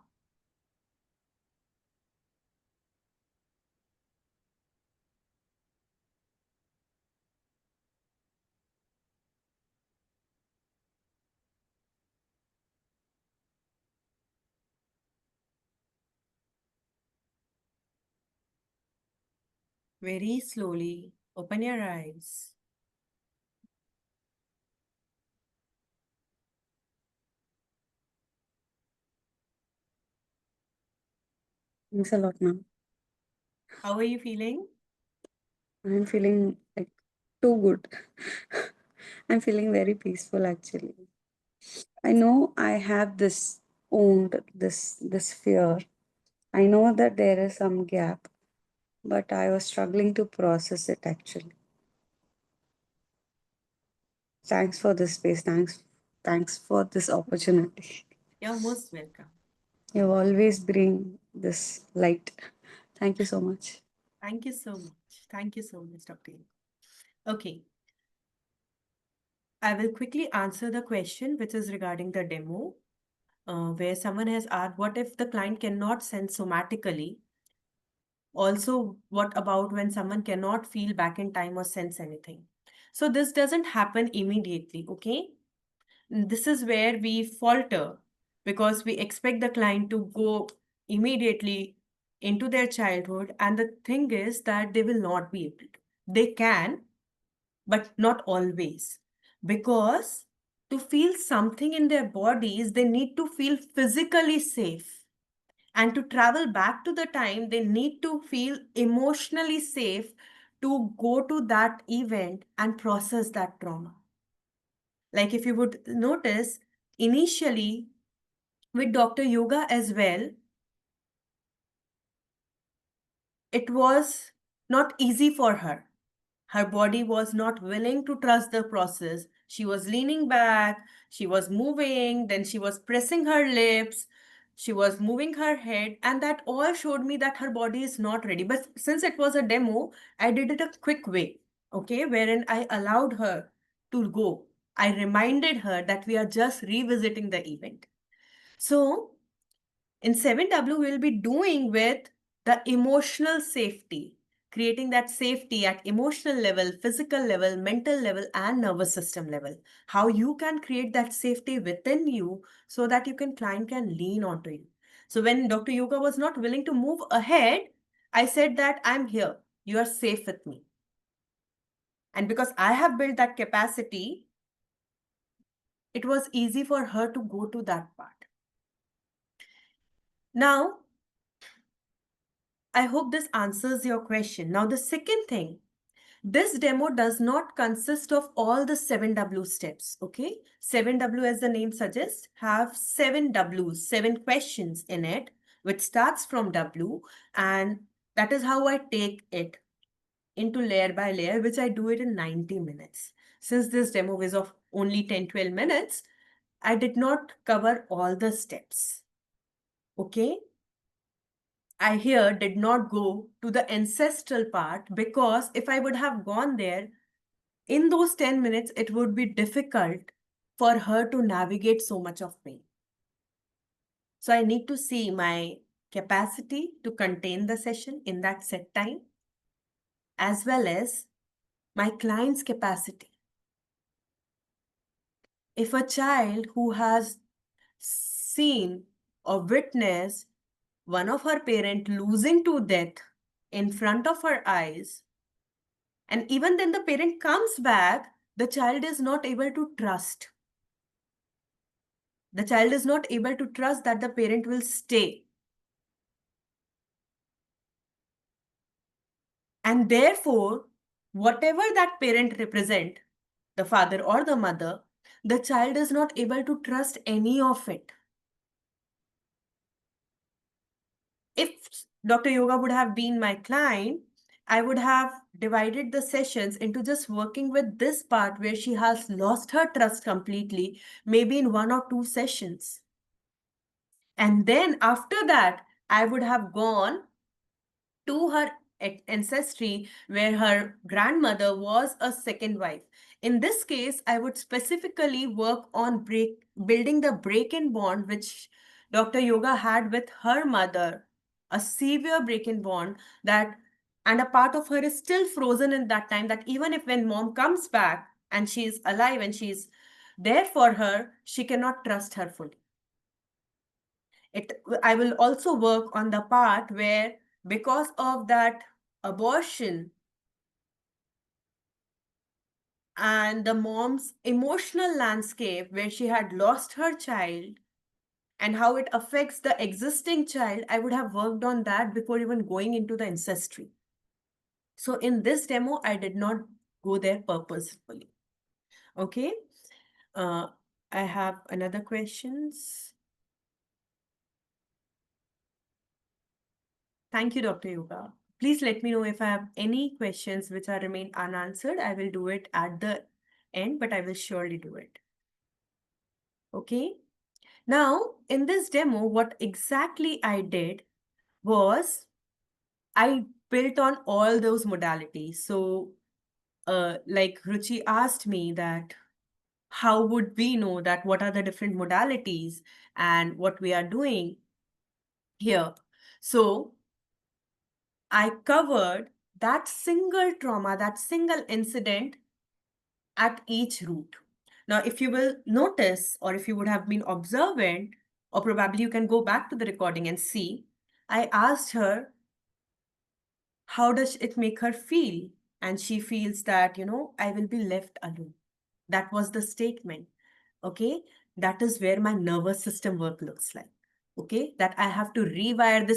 Very slowly, open your eyes. Thanks a lot, ma'am. How are you feeling? I'm feeling like too good. I'm feeling very peaceful actually. I know I have this owned this fear. I know that there is some gap, but I was struggling to process it actually. Thanks for this space. Thanks for this opportunity. You're most welcome. You always bring this light. Thank you so much. Thank you so much. Thank you so much, Dr. Yu. Okay. I will quickly answer the question, which is regarding the demo, where someone has asked, what if the client cannot sense somatically? Also, what about when someone cannot feel back in time or sense anything? So this doesn't happen immediately, okay? This is where we falter because we expect the client to go immediately into their childhood. And the thing is that they will not be able to. They can, but not always. Because to feel something in their bodies, they need to feel physically safe. And to travel back to the time, they need to feel emotionally safe to go to that event and process that trauma. Like if you would notice, initially with Dr. Yoga as well, it was not easy for her. Her body was not willing to trust the process. She was leaning back, she was moving, then she was pressing her lips, she was moving her head, and that all showed me that her body is not ready. But since it was a demo, I did it a quick way, okay, wherein I allowed her to go. I reminded her that we are just revisiting the event. So in 7W, we'll be doing with the emotional safety, creating that safety at emotional level, physical level, mental level, and nervous system level. How you can create that safety within you so that client can lean onto you. So when Dr. Yoga was not willing to move ahead, I said that I'm here. You are safe with me. And because I have built that capacity, it was easy for her to go to that part. Now, I hope this answers your question. Now, the second thing, This demo does not consist of all the 7W steps, okay? 7W, as the name suggests, have 7 Ws, 7 questions in it, which starts from W, and that is how I take it into layer by layer, which I do it in 90 minutes. Since this demo is of only 10-12 minutes, I did not cover all the steps, okay? I here did not go to the ancestral part because if I would have gone there, in those 10 minutes, it would be difficult for her to navigate so much of pain. So I need to see my capacity to contain the session in that set time, as well as my client's capacity. If a child who has seen or witnessed one of her parent losing to death in front of her eyes, and even then the parent comes back, the child is not able to trust. The child is not able to trust that the parent will stay. And therefore, whatever that parent represent, the father or the mother, the child is not able to trust any of it. If Dr. Yoga would have been my client, I would have divided the sessions into just working with this part where she has lost her trust completely, maybe in 1 or 2 sessions. And then after that, I would have gone to her ancestry where her grandmother was a second wife. In this case, I would specifically work on building the break-in bond which Dr. Yoga had with her mother, a severe break-in bond that, and a part of her is still frozen in that time, that even if when mom comes back and she's alive and she's there for her, she cannot trust her fully. I will also work on the part where, because of that abortion and the mom's emotional landscape where she had lost her child and how it affects the existing child, I would have worked on that before even going into the ancestry. So in this demo, I did not go there purposefully. Okay. I have another questions. Thank you, Dr. Yoga. Please let me know if I have any questions which are remain unanswered. I will do it at the end, but I will surely do it. Okay. Now, in this demo, what exactly I did was I built on all those modalities. So, like Ruchi asked me that, how would we know that what are the different modalities and what we are doing here? So, I covered that single trauma, that single incident at each root. Now, if you will notice, or if you would have been observant, or probably you can go back to the recording and see, I asked her, how does it make her feel? And she feels that, I will be left alone. That was the statement. Okay. That is where my nervous system work looks like. Okay. That I have to rewire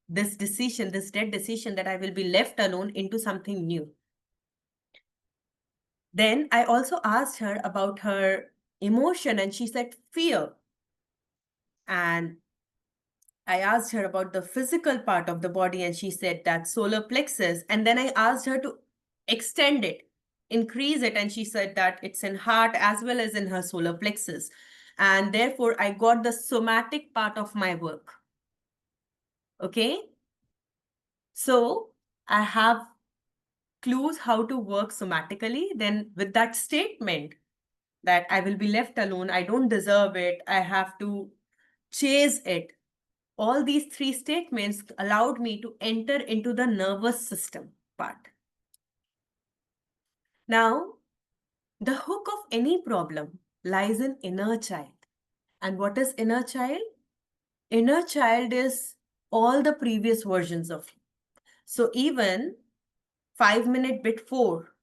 this decision, this dead decision that I will be left alone into something new. Then I also asked her about her emotion and she said fear. And I asked her about the physical part of the body and she said that solar plexus. And then I asked her to extend it, increase it. And she said that it's in heart as well as in her solar plexus. And therefore I got the somatic part of my work. Okay. So I have clues how to work somatically. Then with that statement that I will be left alone, I don't deserve it, I have to chase it. All these 3 statements allowed me to enter into the nervous system part. Now, the hook of any problem lies in inner child. And what is inner child? Inner child is all the previous versions of you. So even 5-minute before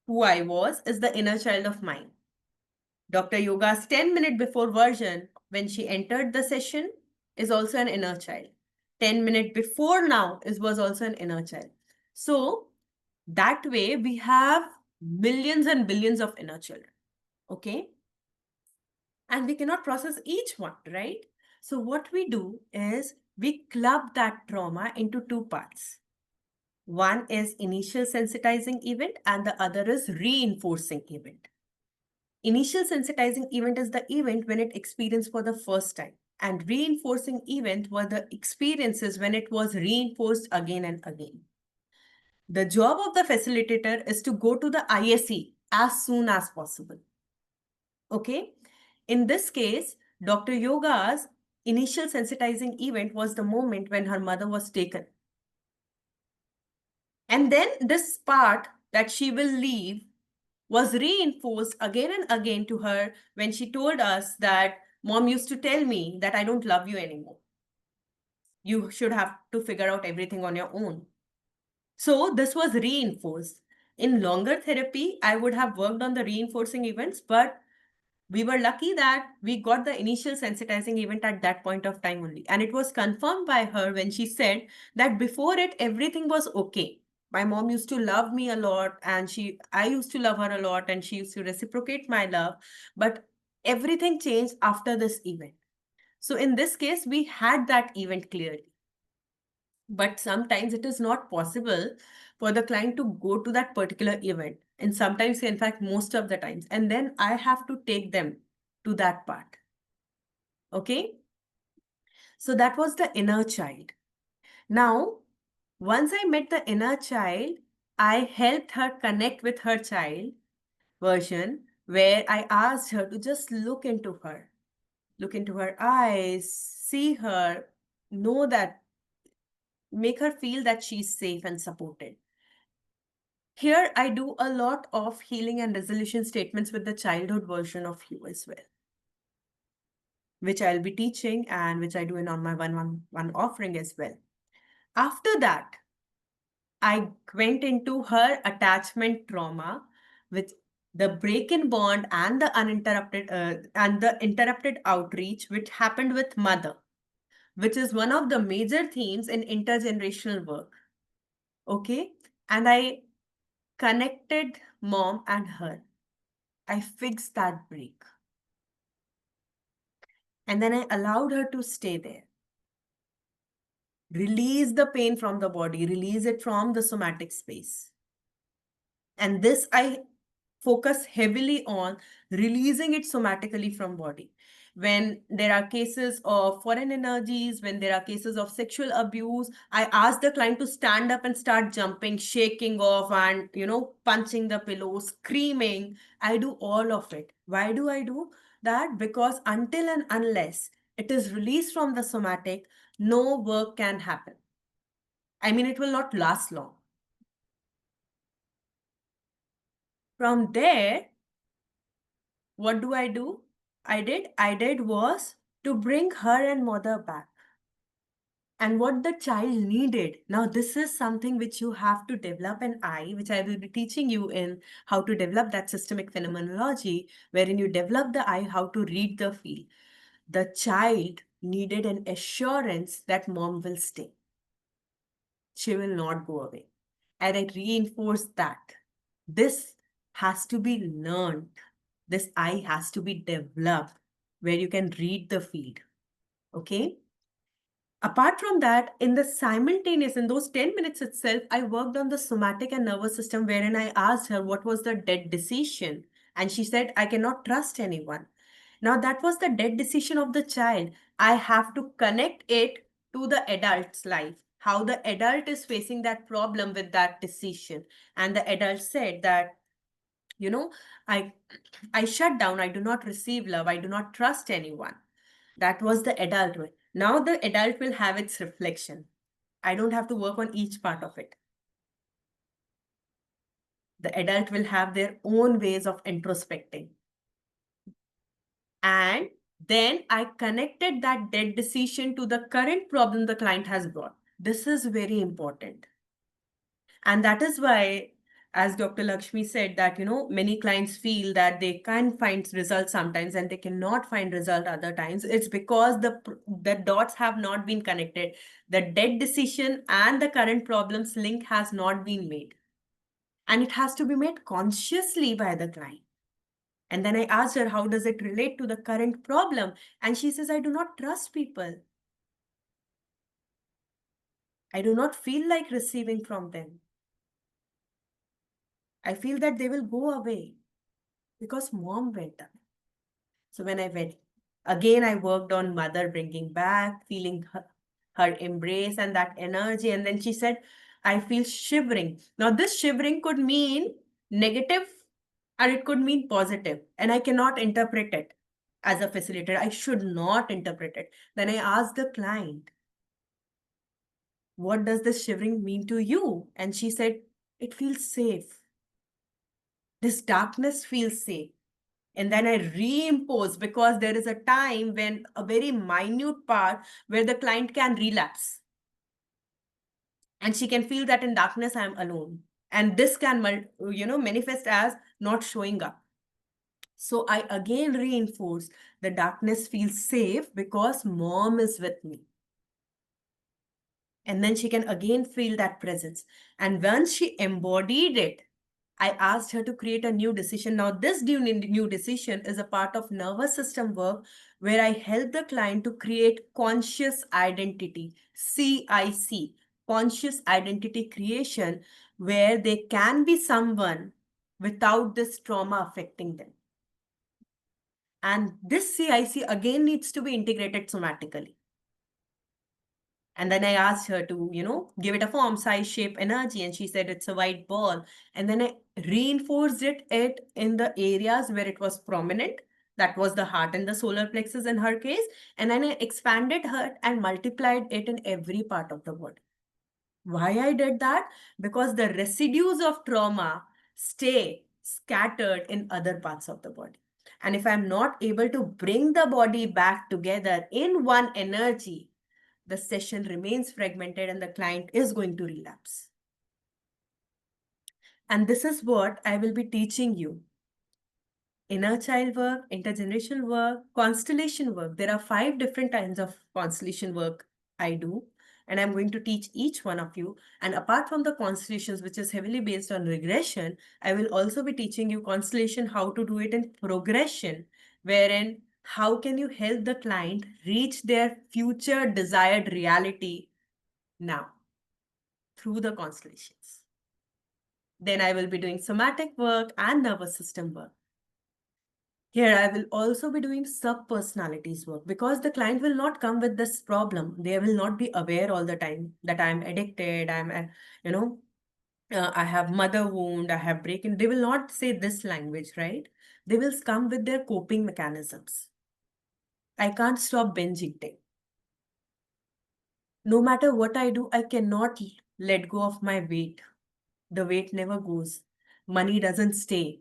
who I was is the inner child of mine. Dr. Yoga's 10-minute before version, when she entered the session, is also an inner child. 10-minute before now was also an inner child. So That way, we have millions and billions of inner children. Okay? And we cannot process each one, right? So what we do is we club that trauma into two parts. One is initial sensitizing event and the other is reinforcing event. Initial sensitizing event is the event when it experienced for the first time, and reinforcing event were the experiences when it was reinforced again and again. The job of the facilitator is to go to the ISE as soon as possible. Okay? In this case, Dr. Yoga's initial sensitizing event was the moment when her mother was taken. And then this part that she will leave was reinforced again and again to her when she told us that mom used to tell me that I don't love you anymore. You should have to figure out everything on your own. So this was reinforced. In longer therapy, I would have worked on the reinforcing events, but we were lucky that we got the initial sensitizing event at that point of time only. And it was confirmed by her when she said that before it, everything was okay. My mom used to love me a lot and I used to love her a lot and she used to reciprocate my love. But everything changed after this event. So in this case, we had that event clearly. But sometimes it is not possible for the client to go to that particular event. And sometimes, in fact, most of the times. And then I have to take them to that part. Okay? So that was the inner child. Now, once I met the inner child, I helped her connect with her child version, where I asked her to just look into her eyes, see her, know that, make her feel that she's safe and supported. Here, I do a lot of healing and resolution statements with the childhood version of you as well, which I'll be teaching and which I do in on my one offering as well. After that, I went into her attachment trauma with the break in bond and the interrupted outreach, which happened with mother, which is one of the major themes in intergenerational work. Okay, and I connected mom and her. I fixed that break. And then I allowed her to stay there. Release the pain from the body, release it from the somatic space. And this I focus heavily on releasing it somatically from body. When there are cases of foreign energies, when there are cases of sexual abuse, I ask the client to stand up and start jumping, shaking off and, punching the pillow, screaming. I do all of it. Why do I do that? Because until and unless it is released from the somatic, no work can happen. I mean, it will not last long. From there, what do? I did was to bring her and mother back. And what the child needed. Now, this is something which you have to develop an eye, which I will be teaching you in how to develop that systemic phenomenology, wherein you develop the eye, how to read the field. The child needed an assurance that mom will stay. She will not go away. And I reinforced that. This has to be learned. This eye has to be developed where you can read the field. Okay? Apart from that, in those 10 minutes itself, I worked on the somatic and nervous system, wherein I asked her what was the dead decision. And she said, I cannot trust anyone. Now, that was the dead decision of the child. I have to connect it to the adult's life, how the adult is facing that problem with that decision. And the adult said that, I shut down, I do not receive love, I do not trust anyone. That was the adult way. Now the adult will have its reflection. I don't have to work on each part of it. The adult will have their own ways of introspecting. And then I connected that dead decision to the current problem the client has brought. This is very important. And that is why, as Dr. Lakshmi said, that, many clients feel that they can't find results sometimes and they cannot find result other times. It's because the dots have not been connected. The dead decision and the current problems link has not been made. And it has to be made consciously by the client. And then I asked her, how does it relate to the current problem? And she says, I do not trust people. I do not feel like receiving from them. I feel that they will go away because mom went away. So when I went, again, I worked on mother bringing back, feeling her embrace and that energy. And then she said, I feel shivering. Now, this shivering could mean negative or it could mean positive, and I cannot interpret it as a facilitator. I should not interpret it. Then I asked the client, what does this shivering mean to you? And she said, it feels safe. This darkness feels safe. And then I reimpose, because there is a time when a very minute part where the client can relapse. And she can feel that in darkness, I'm alone. And this can, manifest as not showing up. So I again reinforce the darkness feels safe because mom is with me. And then she can again feel that presence. And once she embodied it, I asked her to create a new decision. Now, this new decision is a part of nervous system work where I help the client to create conscious identity, CIC, conscious identity creation, where they can be someone without this trauma affecting them. And this CIC again needs to be integrated somatically. And then I asked her to, give it a form, size, shape, energy. And she said it's a white ball. And then I reinforced it in the areas where it was prominent. That was the heart and the solar plexus in her case. And then I expanded her and multiplied it in every part of the body. Why I did that? Because the residues of trauma stay scattered in other parts of the body. And if I'm not able to bring the body back together in one energy, the session remains fragmented and the client is going to relapse. And this is what I will be teaching you. Inner child work, intergenerational work, constellation work. There are 5 different kinds of constellation work I do. And I'm going to teach each one of you. And apart from the constellations, which is heavily based on regression, I will also be teaching you constellation, how to do it in progression, wherein how can you help the client reach their future desired reality now through the constellations. Then I will be doing somatic work and nervous system work. Here, I will also be doing sub-personalities work, because the client will not come with this problem. They will not be aware all the time that I'm addicted, I have mother wound, I have break-in. They will not say this language, right? They will come with their coping mechanisms. I can't stop binge eating. No matter what I do, I cannot let go of my weight. The weight never goes. Money doesn't stay.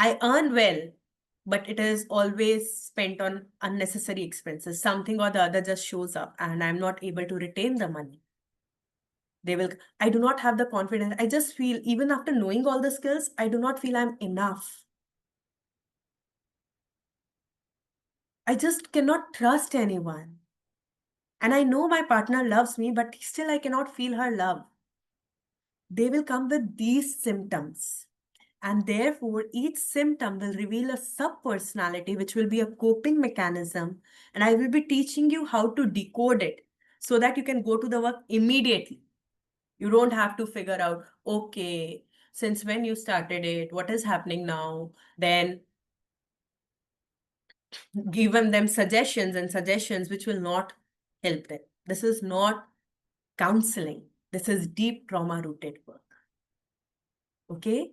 I earn well, but it is always spent on unnecessary expenses. Something or the other just shows up and I'm not able to retain the money. I do not have the confidence. I just feel, even after knowing all the skills, I do not feel I'm enough. I just cannot trust anyone. And I know my partner loves me, but still I cannot feel her love. They will come with these symptoms. And therefore, each symptom will reveal a sub-personality, which will be a coping mechanism. And I will be teaching you how to decode it so that you can go to the work immediately. You don't have to figure out, okay, since when you started it, what is happening now, then given them suggestions which will not help them. This is not counseling. This is deep trauma-rooted work. Okay?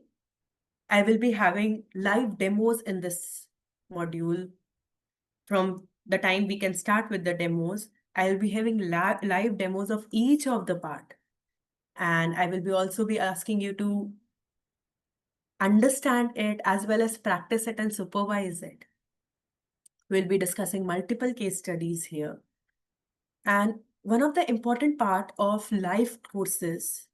I will be having live demos in this module. From the time we can start with the demos, I'll be having live demos of each of the part. And I will be also be asking you to understand it as well as practice it and supervise it. We'll be discussing multiple case studies here. And one of the important part of live courses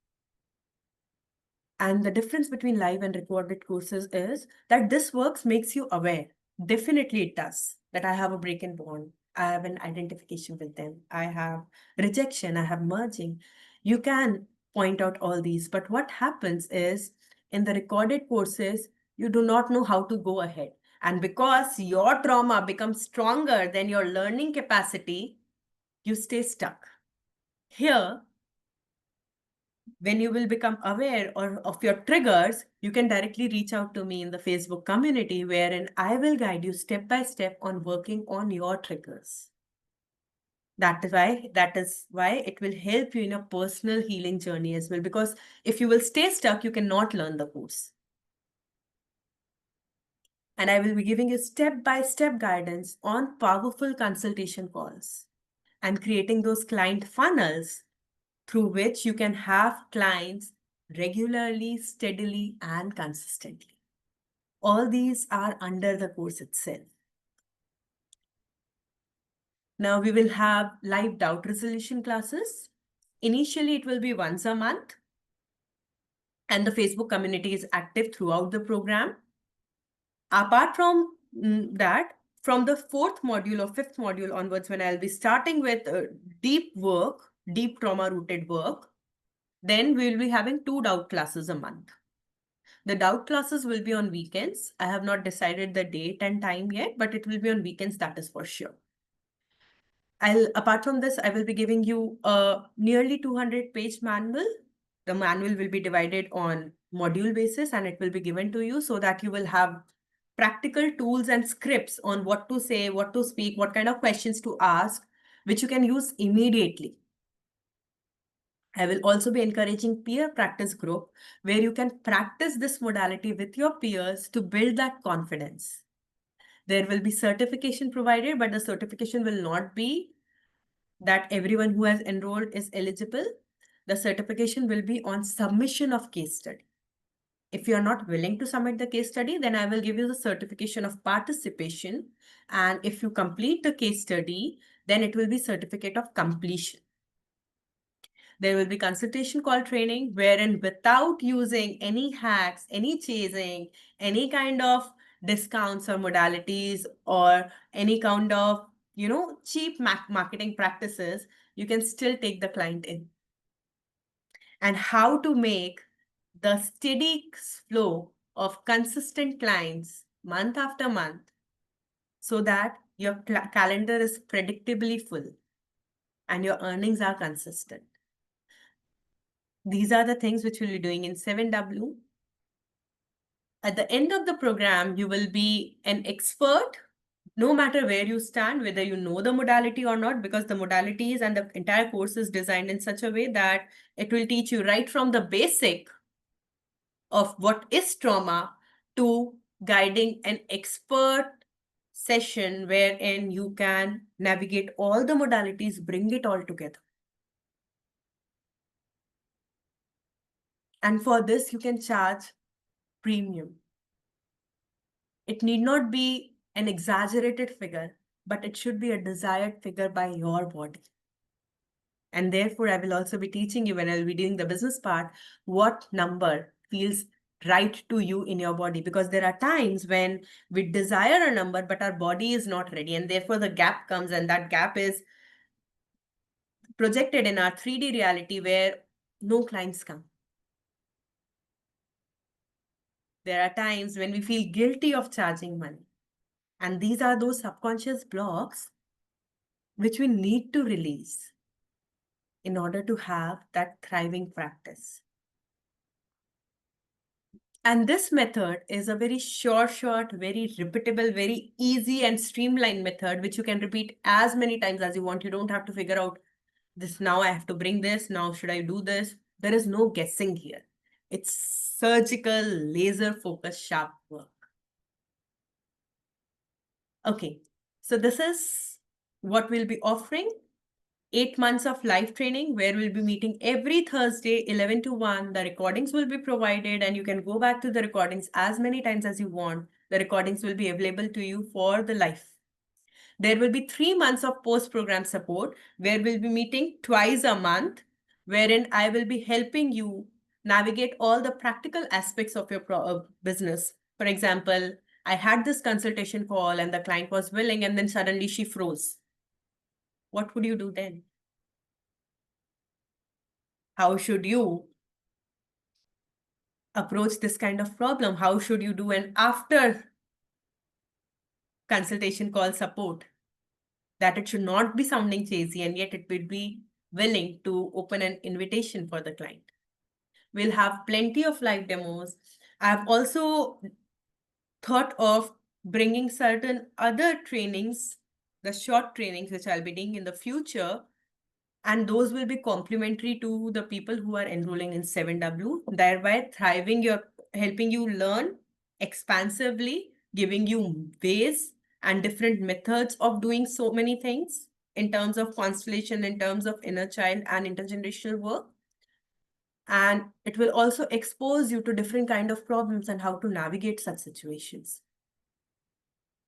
and the difference between live and recorded courses is that this works makes you aware. Definitely it does. That I have a break and bond. I have an identification with them. I have rejection. I have merging. You can point out all these. But what happens is in the recorded courses, you do not know how to go ahead. And because your trauma becomes stronger than your learning capacity, you stay stuck. Here, when you will become aware of your triggers, you can directly reach out to me in the Facebook community, wherein I will guide you step by step on working on your triggers. That is why it will help you in a personal healing journey as well. Because if you will stay stuck, you cannot learn the course. And I will be giving you step-by-step guidance on powerful consultation calls and creating those client funnels through which you can have clients regularly, steadily, and consistently. All these are under the course itself. Now we will have live doubt resolution classes. Initially, it will be once a month. And the Facebook community is active throughout the program. Apart from that, from the 4th module or 5th module onwards, when I'll be starting with deep work, deep trauma-rooted work, then we'll be having 2 doubt classes a month. The doubt classes will be on weekends. I have not decided the date and time yet, but it will be on weekends, that is for sure. Apart from this, I will be giving you a nearly 200-page manual. The manual will be divided on module basis and it will be given to you so that you will have practical tools and scripts on what to say, what to speak, what kind of questions to ask, which you can use immediately. I will also be encouraging peer practice group where you can practice this modality with your peers to build that confidence. There will be certification provided, but the certification will not be that everyone who has enrolled is eligible. The certification will be on submission of case study. If you are not willing to submit the case study, then I will give you the certification of participation. And if you complete the case study, then it will be certificate of completion. There will be consultation call training, wherein without using any hacks, any chasing, any kind of discounts or modalities or any kind of, cheap marketing practices, you can still take the client in. And how to make the steady flow of consistent clients month after month so that your calendar is predictably full and your earnings are consistent. These are the things which we'll be doing in 7W. At the end of the program, you will be an expert, no matter where you stand, whether you know the modality or not, because the modalities and the entire course is designed in such a way that it will teach you right from the basic of what is trauma to guiding an expert session wherein you can navigate all the modalities, bring it all together. And for this, you can charge premium. It need not be an exaggerated figure, but it should be a desired figure by your body. And therefore, I will also be teaching you when I'll be doing the business part, what number feels right to you in your body. Because there are times when we desire a number, but our body is not ready. And therefore, the gap comes, and that gap is projected in our 3D reality where no clients come. There are times when we feel guilty of charging money. And these are those subconscious blocks which we need to release in order to have that thriving practice. And this method is a very short, very repeatable, very easy and streamlined method, which you can repeat as many times as you want. You don't have to figure out this, now I have to bring this, now should I do this? There is no guessing here. It's surgical, laser focused, sharp work. Okay, so this is what we'll be offering. 8 months of live training where we'll be meeting every Thursday, 11 to 1. The recordings will be provided and you can go back to the recordings as many times as you want. The recordings will be available to you for the life. There will be 3 months of post-program support where we'll be meeting twice a month, wherein I will be helping you navigate all the practical aspects of your business. For example, I had this consultation call and the client was willing and then suddenly she froze. What would you do then? How should you approach this kind of problem? How should you do an after consultation call support? That it should not be sounding cheesy, and yet it will be willing to open an invitation for the client. We'll have plenty of live demos. I've also thought of bringing certain other trainings, the short trainings which I'll be doing in the future, and those will be complementary to the people who are enrolling in 7W, thereby helping you learn expansively, giving you ways and different methods of doing so many things in terms of constellation, in terms of inner child and intergenerational work. And it will also expose you to different kind of problems and how to navigate such situations.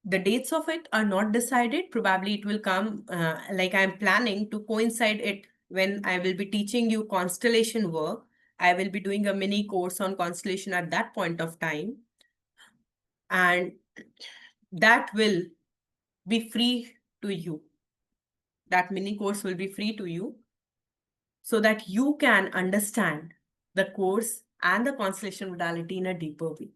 The dates of it are not decided. Probably it will come, like I'm planning to coincide it when I will be teaching you constellation work. I will be doing a mini course on constellation at that point of time. And that will be free to you. That mini course will be free to you so that you can understand the course and the constellation modality in a deeper way.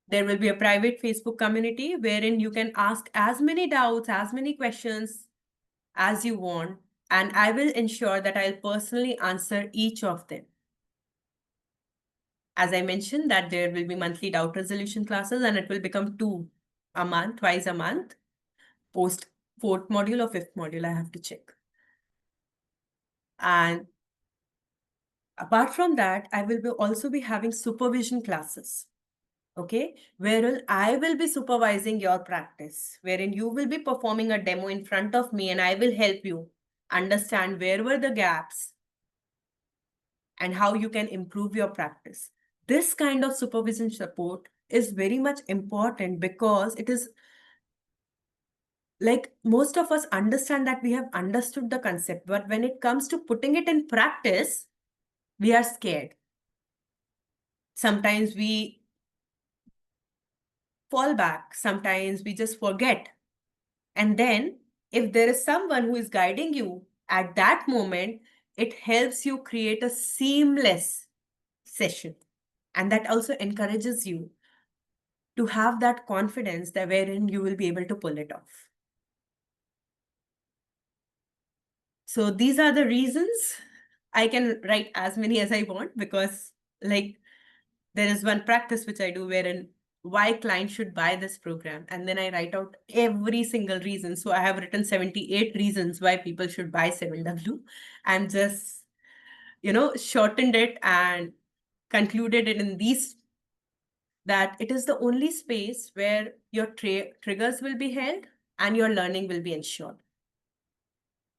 There will be a private Facebook community wherein you can ask as many doubts, as many questions as you want, and I will ensure that I'll personally answer each of them. As I mentioned, that there will be monthly doubt resolution classes, and it will become 2 a month, twice a month, post 4th module or 5th module, I have to check. And apart from that, I will also be having supervision classes. Okay, wherein I will be supervising your practice, wherein you will be performing a demo in front of me and I will help you understand where were the gaps and how you can improve your practice. This kind of supervision support is very much important because it is like most of us understand that we have understood the concept, but when it comes to putting it in practice, we are scared. Sometimes we fall back, sometimes we just forget. And then if there is someone who is guiding you at that moment, it helps you create a seamless session. And that also encourages you to have that confidence that wherein you will be able to pull it off. So these are the reasons. I can write as many as I want because like there is one practice which I do wherein why clients should buy this program. And then I write out every single reason. So I have written 78 reasons why people should buy 7W and just, shortened it and concluded it in these, that it is the only space where your triggers will be held and your learning will be ensured.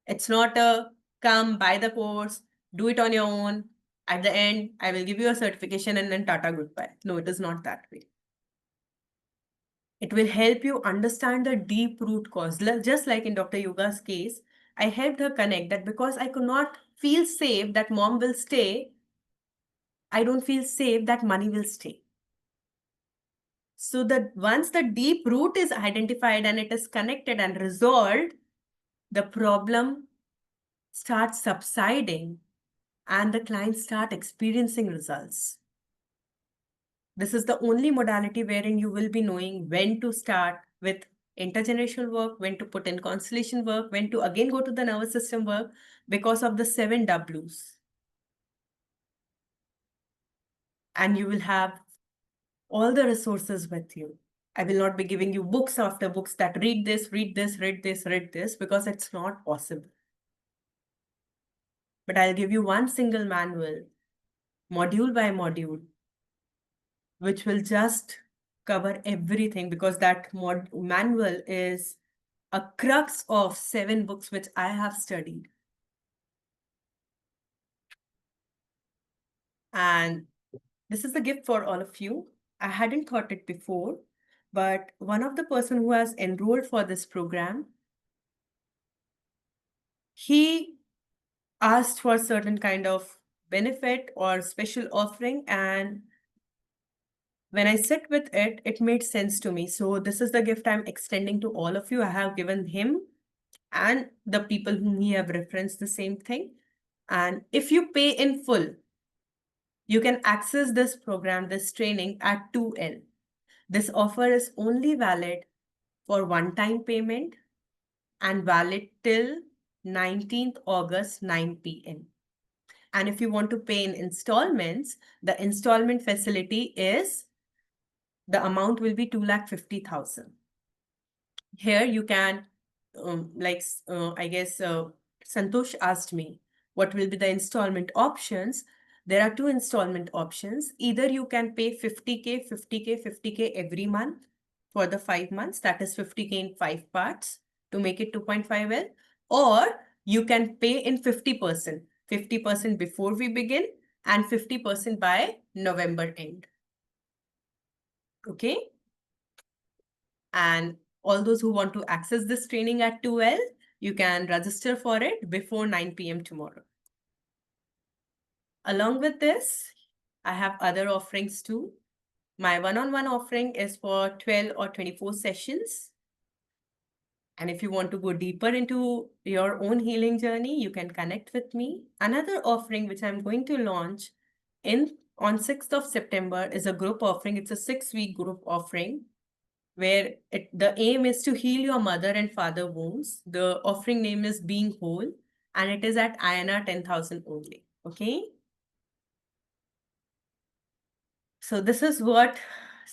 It's not a come buy the course, do it on your own. At the end, I will give you a certification and then tata goodbye. No, it is not that way. It will help you understand the deep root cause. Just like in Dr. Yoga's case, I helped her connect that because I could not feel safe that mom will stay, I don't feel safe that money will stay. So that once the deep root is identified and it is connected and resolved, the problem starts subsiding and the clients start experiencing results. This is the only modality wherein you will be knowing when to start with intergenerational work, when to put in constellation work, when to again go to the nervous system work because of the 7 Ws. And you will have all the resources with you. I will not be giving you books after books that read this, read this, read this, read this, because it's not possible. But I'll give you one single manual, module by module, which will just cover everything because that manual is a crux of 7 books which I have studied. And this is the gift for all of you. I hadn't thought it before, but one of the person who has enrolled for this program, he asked for certain kind of benefit or special offering, and when I sit with it, it made sense to me. So this is the gift I'm extending to all of you. I have given him and the people whom he have referenced the same thing. And if you pay in full, you can access this program, this training at 2L. This offer is only valid for one-time payment and valid till 19th August, 9 p.m. And if you want to pay in installments, the installment facility is, the amount will be 2,50,000. Here you can, I guess Santosh asked me, what will be the installment options? There are two installment options. Either you can pay 50K, 50K, 50K every month for the 5 months, that is 50K in 5 parts to make it 2.5L, or you can pay in 50%, 50% before we begin and 50% by November end. Okay. And all those who want to access this training at 2L, you can register for it before 9 p.m. tomorrow. Along with this, I have other offerings too. My one-on-one offering is for 12 or 24 sessions. And if you want to go deeper into your own healing journey, you can connect with me. Another offering which I'm going to launch on 6th of September is a group offering. It's a 6-week group offering where the aim is to heal your mother and father wounds. The offering name is Being Whole, and it is at INR 10,000 only. Okay. So this is what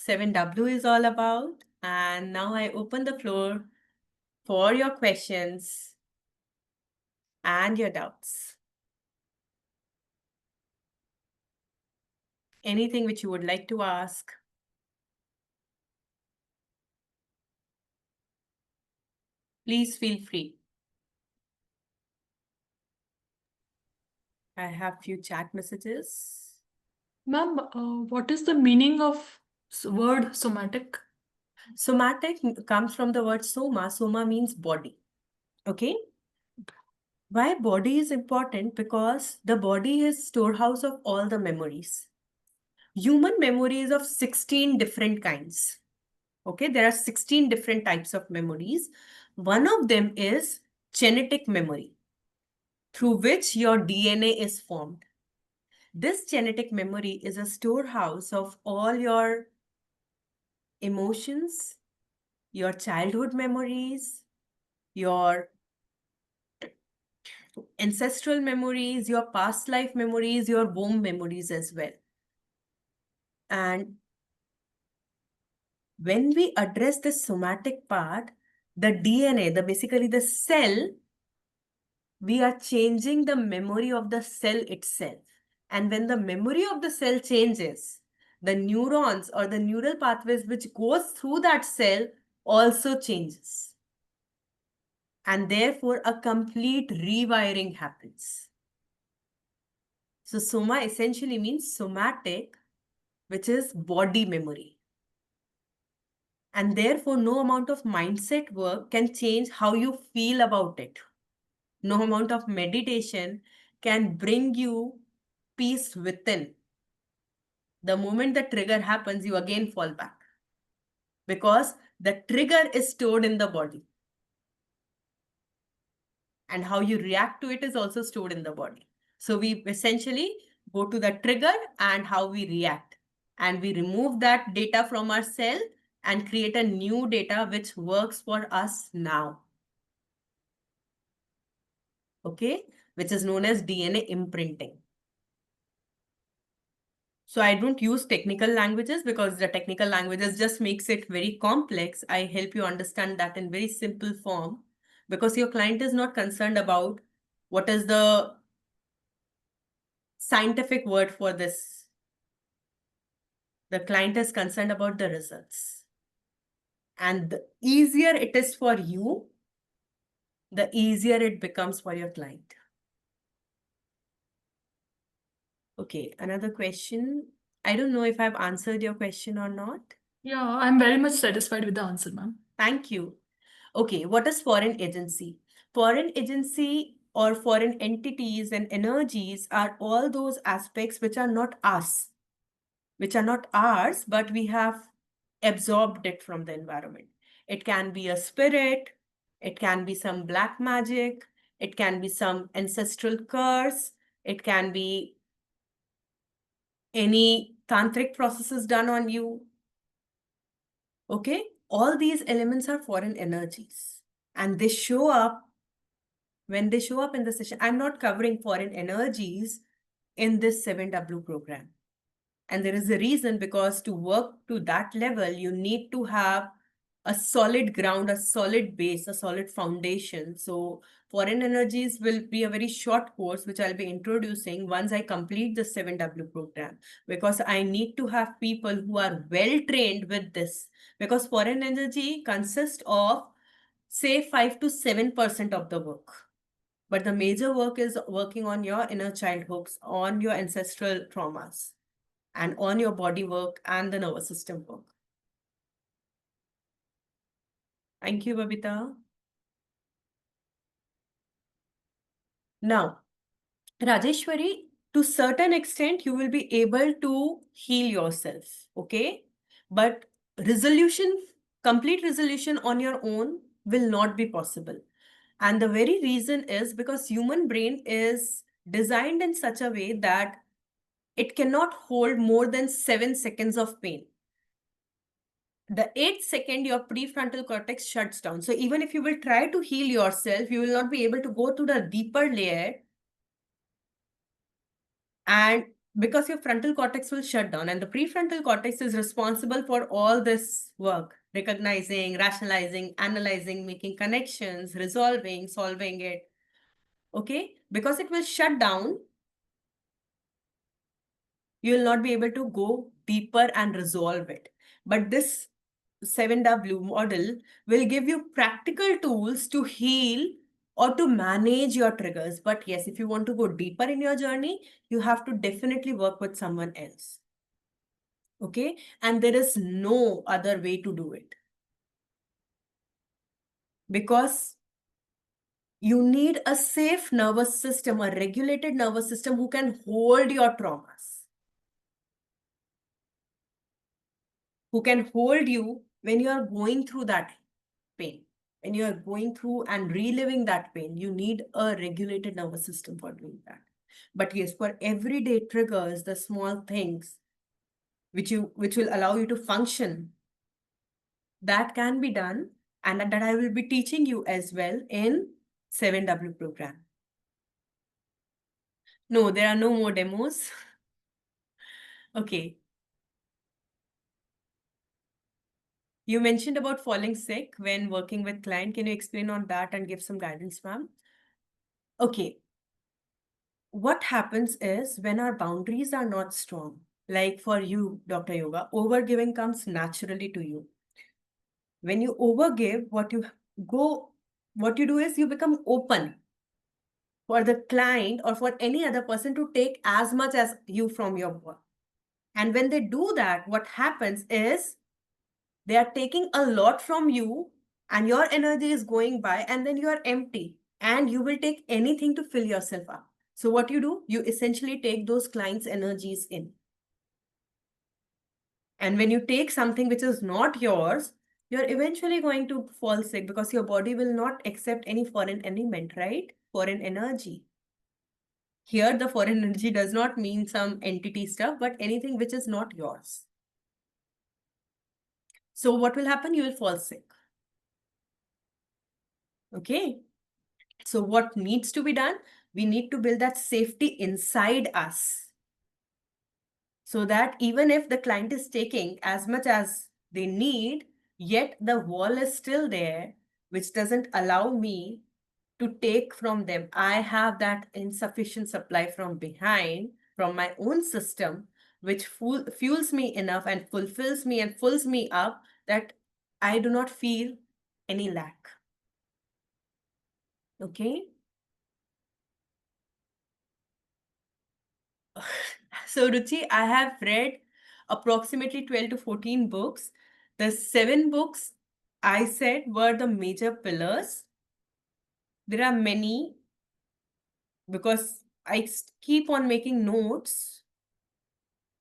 7W is all about. And now I open the floor for your questions and your doubts. Anything which you would like to ask. Please feel free. I have few chat messages. Ma'am, what is the meaning of word somatic? Somatic comes from the word soma. Soma means body. Okay. Why body is important? Because the body is storehouse of all the memories. Human memory is of 16 different kinds. Okay, there are 16 different types of memories. One of them is genetic memory, through which your DNA is formed. This genetic memory is a storehouse of all your emotions, your childhood memories, your ancestral memories, your past life memories, your womb memories as well. And when we address the somatic part, the DNA, basically the cell, we are changing the memory of the cell itself. And when the memory of the cell changes, the neurons or the neural pathways which goes through that cell also changes. And therefore, a complete rewiring happens. So soma essentially means somatic, which is body memory. And therefore, no amount of mindset work can change how you feel about it. No amount of meditation can bring you peace within. The moment the trigger happens, you again fall back. Because the trigger is stored in the body. And how you react to it is also stored in the body. So we essentially go to the trigger and how we react. And we remove that data from our cell and create a new data which works for us now. Okay, which is known as DNA imprinting. So I don't use technical languages because the technical languages just makes it very complex. I help you understand that in very simple form because your client is not concerned about what is the scientific word for this. The client is concerned about the results. And the easier it is for you, the easier it becomes for your client. Okay, another question. I don't know if I've answered your question or not. Yeah, I'm very much satisfied with the answer, ma'am. Thank you. Okay, what is foreign agency? Foreign agency or foreign entities and energies are all those aspects which are not us, which are not ours, but we have absorbed it from the environment. It can be a spirit, it can be some black magic, it can be some ancestral curse, It can be any tantric processes done on you. Okay? All these elements are foreign energies. And they show up when they show up in the session. I'm not covering foreign energies in this 7W program. And there is a reason, because to work to that level, you need to have a solid ground, a solid base, a solid foundation. So foreign energies will be a very short course, which I'll be introducing once I complete the 7W program, because I need to have people who are well trained with this, because foreign energy consists of, say, 5 to 7% of the work. But the major work is working on your inner child hooks, on your ancestral traumas, and on your body work and the nervous system work. Thank you, Babita. Now, Rajeshwari, to certain extent, you will be able to heal yourself, okay? But complete resolution on your own will not be possible. And the very reason is because human brain is designed in such a way that it cannot hold more than 7 seconds of pain. The 8th second, your prefrontal cortex shuts down. So even if you will try to heal yourself, you will not be able to go to the deeper layer. And because your frontal cortex will shut down, and the prefrontal cortex is responsible for all this work, recognizing, rationalizing, analyzing, making connections, resolving, solving it. Okay? Because it will shut down, you will not be able to go deeper and resolve it. But this 7W model will give you practical tools to heal or to manage your triggers. But yes, if you want to go deeper in your journey, you have to definitely work with someone else. Okay? And there is no other way to do it. Because you need a safe nervous system, a regulated nervous system who can hold your traumas, who can hold you when you are going through that pain. When you are going through and reliving that pain, you need a regulated nervous system for doing that. But yes, for everyday triggers, the small things which will allow you to function, that can be done, and that I will be teaching you as well in 7W program. No, there are no more demos. Okay. You mentioned about falling sick when working with client. Can you explain on that and give some guidance, ma'am? Okay. What happens is when our boundaries are not strong, like for you, Dr. Yoga, overgiving comes naturally to you. When you overgive, what you do is you become open for the client or for any other person to take as much as you from your work. And when they do that, what happens is they are taking a lot from you and your energy is going by, and then you are empty and you will take anything to fill yourself up. So what you do, you essentially take those clients' energies in. And when you take something which is not yours, you're eventually going to fall sick because your body will not accept any foreign element, right? Foreign energy. Here, the foreign energy does not mean some entity stuff, but anything which is not yours. So what will happen? You will fall sick. Okay. So what needs to be done? We need to build that safety inside us, so that even if the client is taking as much as they need, yet the wall is still there, which doesn't allow me to take from them. I have that insufficient supply from behind, from my own system, which fuels me enough and fulfills me and fills me up that I do not feel any lack. Okay. So Ruchi, I have read approximately 12 to 14 books. The 7 books I said were the major pillars. There are many because I keep on making notes.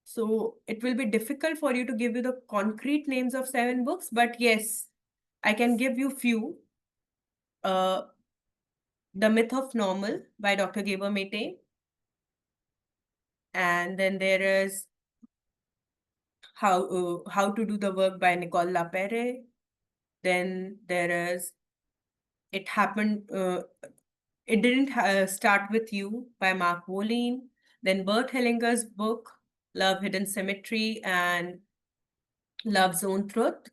So it will be difficult for you to give you the concrete names of 7 books, but yes, I can give you few. The Myth of Normal by Dr. Gabor Mate. And then there is How to Do the Work by Nicole LaPerre. Then there is It Happened, It Didn't Start With You by Mark Wolin. Then Bert Hellinger's book, Love, Hidden Symmetry, and Love's Own Truth.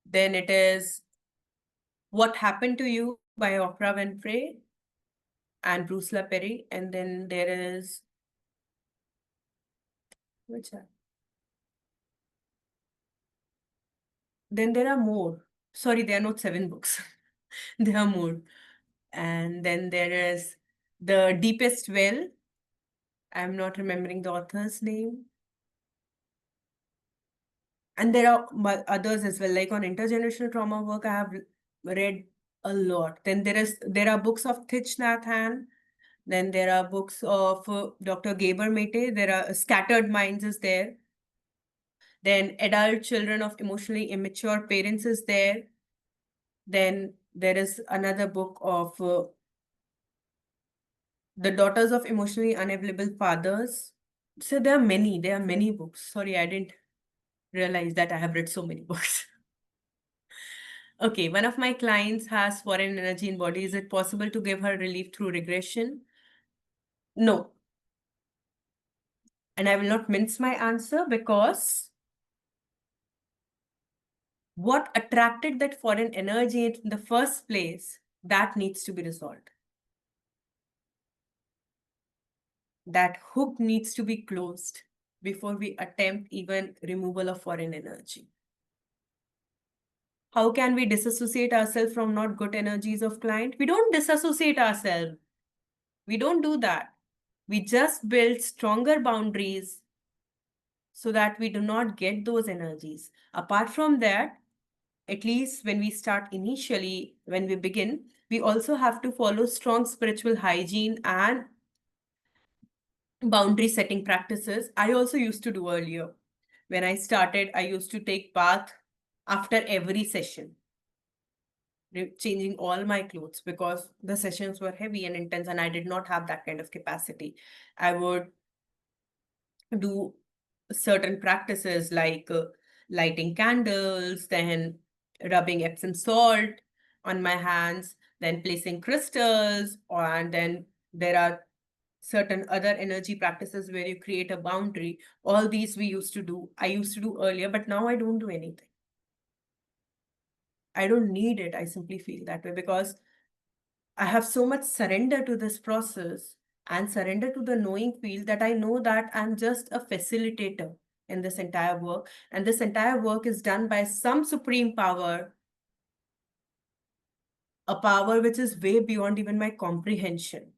Then it is What Happened to You by Oprah Winfrey and Bruce LaPerre. And then there is, which one? Then there are more. Sorry, there are not 7 books. There are more. And then there is The Deepest Well. I'm not remembering the author's name. And there are others as well, like on intergenerational trauma work, I have read a lot. Then there are books of Thich Nhat Hanh. Then there are books of Dr. Gabor Mate. There are Scattered Minds is there. Then Adult Children of Emotionally Immature Parents is there. Then there is another book of The Daughters of Emotionally Unavailable Fathers. So there are many books. Sorry, I didn't realize that I have read so many books. Okay, one of my clients has foreign energy in body. Is it possible to give her relief through regression? No. And I will not mince my answer, because what attracted that foreign energy in the first place, that needs to be resolved. That hook needs to be closed before we attempt even removal of foreign energy. How can we disassociate ourselves from not good energies of client? We don't disassociate ourselves. We don't do that. We just build stronger boundaries so that we do not get those energies. Apart from that, at least when we start initially, when we begin, we also have to follow strong spiritual hygiene and boundary setting practices. I also used to do earlier. When I started, I used to take bath after every session, changing all my clothes, because the sessions were heavy and intense and I did not have that kind of capacity. I would do certain practices like lighting candles, then rubbing Epsom salt on my hands, then placing crystals, and then there are certain other energy practices where you create a boundary. All these we used to do. I used to do earlier, but now I don't do anything. I don't need it. I simply feel that way because I have so much surrender to this process and surrender to the knowing field that I know that I'm just a facilitator in this entire work. And this entire work is done by some supreme power, a power which is way beyond even my comprehension.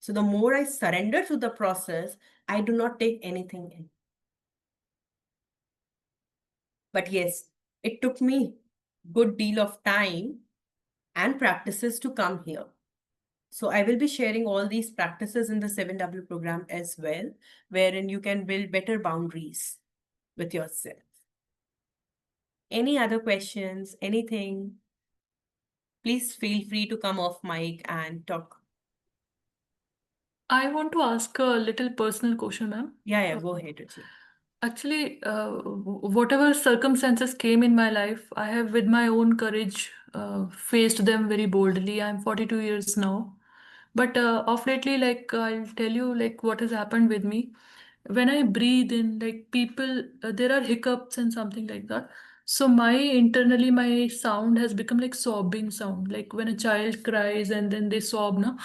So the more I surrender to the process, I do not take anything in. But yes, it took me good deal of time and practices to come here. So I will be sharing all these practices in the 7W program as well, wherein you can build better boundaries with yourself. Any other questions, anything? Please feel free to come off mic and talk. I want to ask a little personal question, ma'am. Yeah, go ahead, Ruchi. Actually, whatever circumstances came in my life, I have, with my own courage, faced them very boldly. I'm 42 years now. But of lately, like, I'll tell you, like, what has happened with me. When I breathe in, like, people, there are hiccups and something like that. So internally, my sound has become like sobbing sound, like when a child cries and then they sob, no?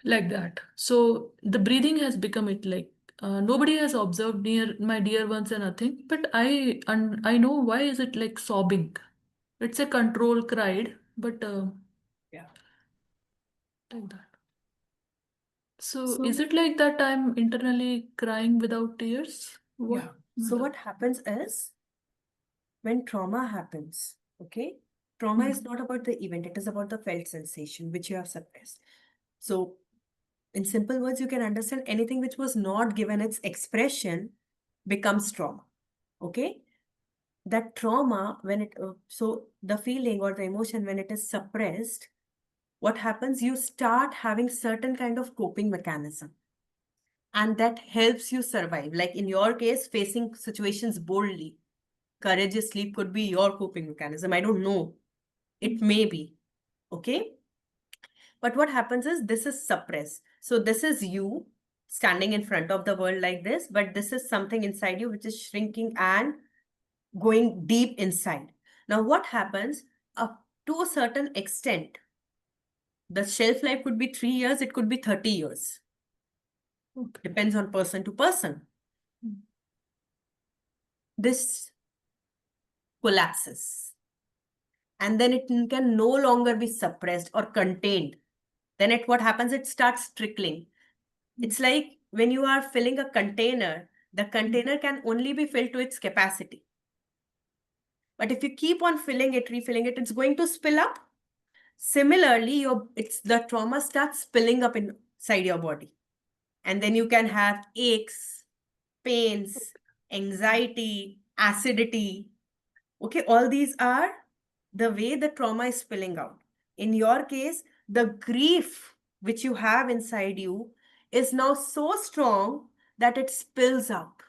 Like that. So the breathing has become it, like nobody has observed near my dear ones or nothing, but I know why is it like sobbing. It's a control cried, but Yeah. like that. So is it like that I'm internally crying without tears? What? Yeah. So what happens is when trauma happens, okay? Trauma is not about the event, it is about the felt sensation which you have suppressed. So in simple words, you can understand anything which was not given its expression becomes trauma. Okay? That trauma, when it, so the feeling or the emotion, when it is suppressed, what happens? You start having certain kind of coping mechanism. and that helps you survive. Like in your case, facing situations boldly. Courageous sleep could be your coping mechanism. I don't know. It may be. Okay. But what happens is this is suppressed. So this is you standing in front of the world like this, but this is something inside you which is shrinking and going deep inside. Now, what happens up to a certain extent? The shelf life could be 3 years, it could be 30 years. Okay. Depends on person to person. This collapses. And then it can no longer be suppressed or contained. Then what happens? It starts trickling. It's like when you are filling a container, the container can only be filled to its capacity. But if you keep on filling it, refilling it, it's going to spill up. Similarly, the trauma starts spilling up inside your body. And then you can have aches, pains, anxiety, acidity. Okay, all these are the way the trauma is spilling out. In your case, the grief which you have inside you is now so strong that it spills out.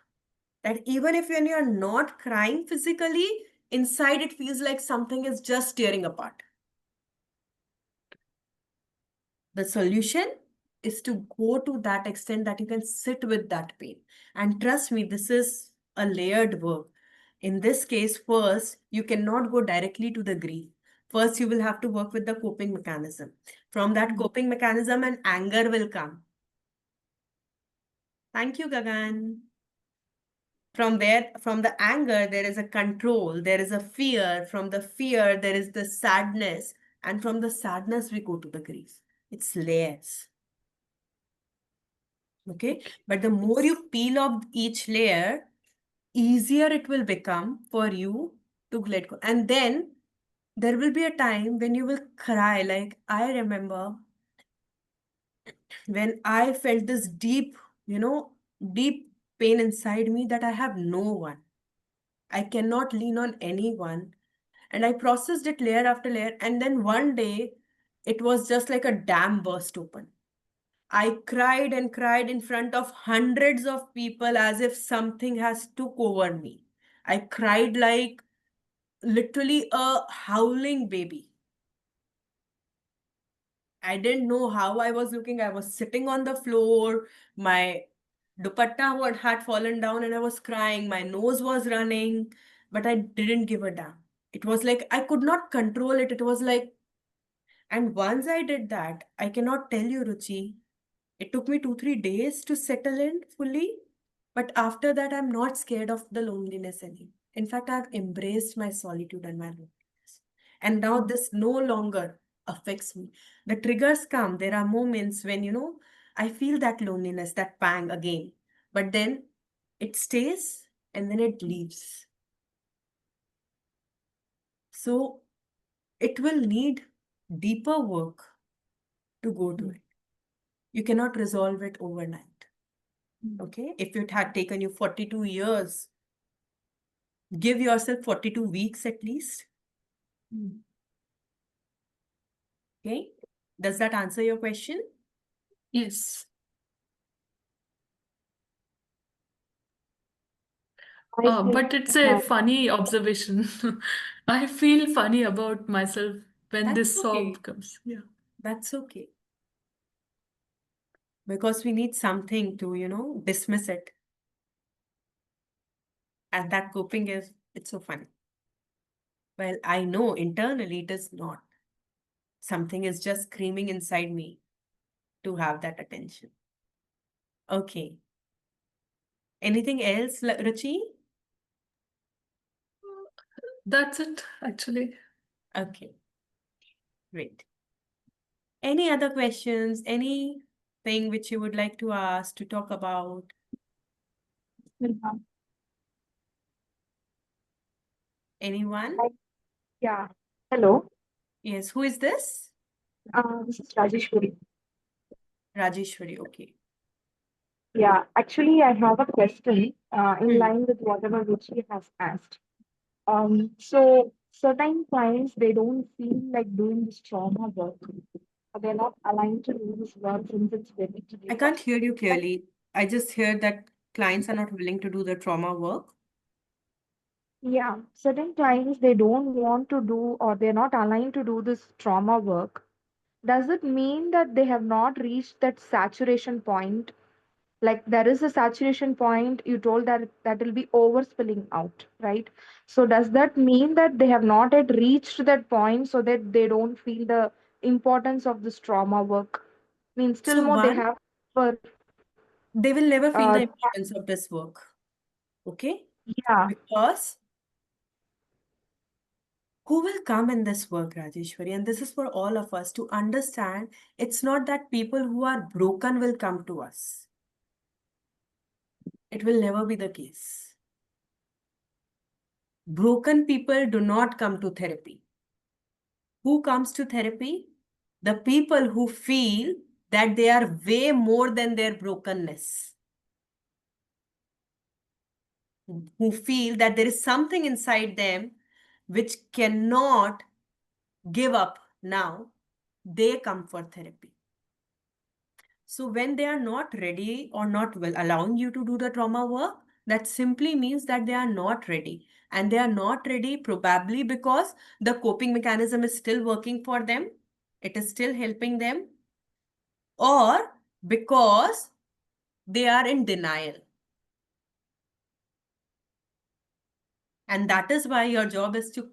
That even if when you're not crying physically, inside it feels like something is just tearing apart. The solution is to go to that extent that you can sit with that pain. And trust me, this is a layered work. In this case, first, you cannot go directly to the grief. First, you will have to work with the coping mechanism. From that coping mechanism, an anger will come. Thank you, Gagan. From the anger, there is a control, there is a fear. From the fear, there is the sadness. And from the sadness, we go to the grief. It's layers. Okay, but the more you peel off each layer, easier it will become for you to let go. And then there will be a time when you will cry. Like I remember when I felt this deep, deep pain inside me that I have no one. I cannot lean on anyone. And I processed it layer after layer. And then one day, it was just like a dam burst open. I cried and cried in front of hundreds of people as if something has took over me. I cried like literally a howling baby. I didn't know how I was looking. I was sitting on the floor. My dupatta had fallen down and I was crying. My nose was running, but I didn't give a damn. It was like I could not control it. It was like, and once I did that, I cannot tell you, Ruchi, it took me 2-3 days to settle in fully. But after that, I'm not scared of the loneliness anymore. In fact, I've embraced my solitude and my loneliness. And now this no longer affects me. The triggers come. There are moments when, I feel that loneliness, that pang again. But then it stays and then it leaves. So it will need deeper work to go to it. You cannot resolve it overnight. Okay? If it had taken you 42 years, give yourself 42 weeks at least. Okay? Does that answer your question? Yes. But it's a funny observation. I feel funny about myself when That's this okay. sob comes. Yeah. That's okay. Because we need something to, dismiss it. And that coping it's so funny. Well, I know internally it is not. Something is just screaming inside me to have that attention. Okay. Anything else, Ruchi? That's it, actually. Okay. Great. Any other questions? Anything which you would like to ask, to talk about? Anyone? Yeah. Hello. Yes. Who is this? This is Rajeshwari. Rajeshwari. Okay. Yeah, actually, I have a question in Hmm. line with whatever Ruchi has asked. So certain clients, they don't feel like doing this trauma work. They're not aligned to do this work since it's very I can't hear you clearly. I just heard that clients are not willing to do the trauma work. Yeah, certain clients they don't want to do or they're not aligned to do this trauma work. Does it mean that they have not reached that saturation point? Like there is a saturation point, you told that that will be overspilling out, right? So does that mean that they have not yet reached that point so that they don't feel the importance of this trauma work? Means still So more they one, have for they will never feel the uh, importance of this work. Okay? yeah, Because who will come in this work, Rajeshwari? And this is for all of us to understand it's not that people who are broken will come to us. It will never be the case. Broken people do not come to therapy. Who comes to therapy? The people who feel that they are way more than their brokenness. Who feel that there is something inside them which cannot give up now, they come for therapy. So when they are not ready or not well allowing you to do the trauma work, that simply means that they are not ready. And they are not ready probably because the coping mechanism is still working for them. It is still helping them. Or because they are in denial. And that is why your job is to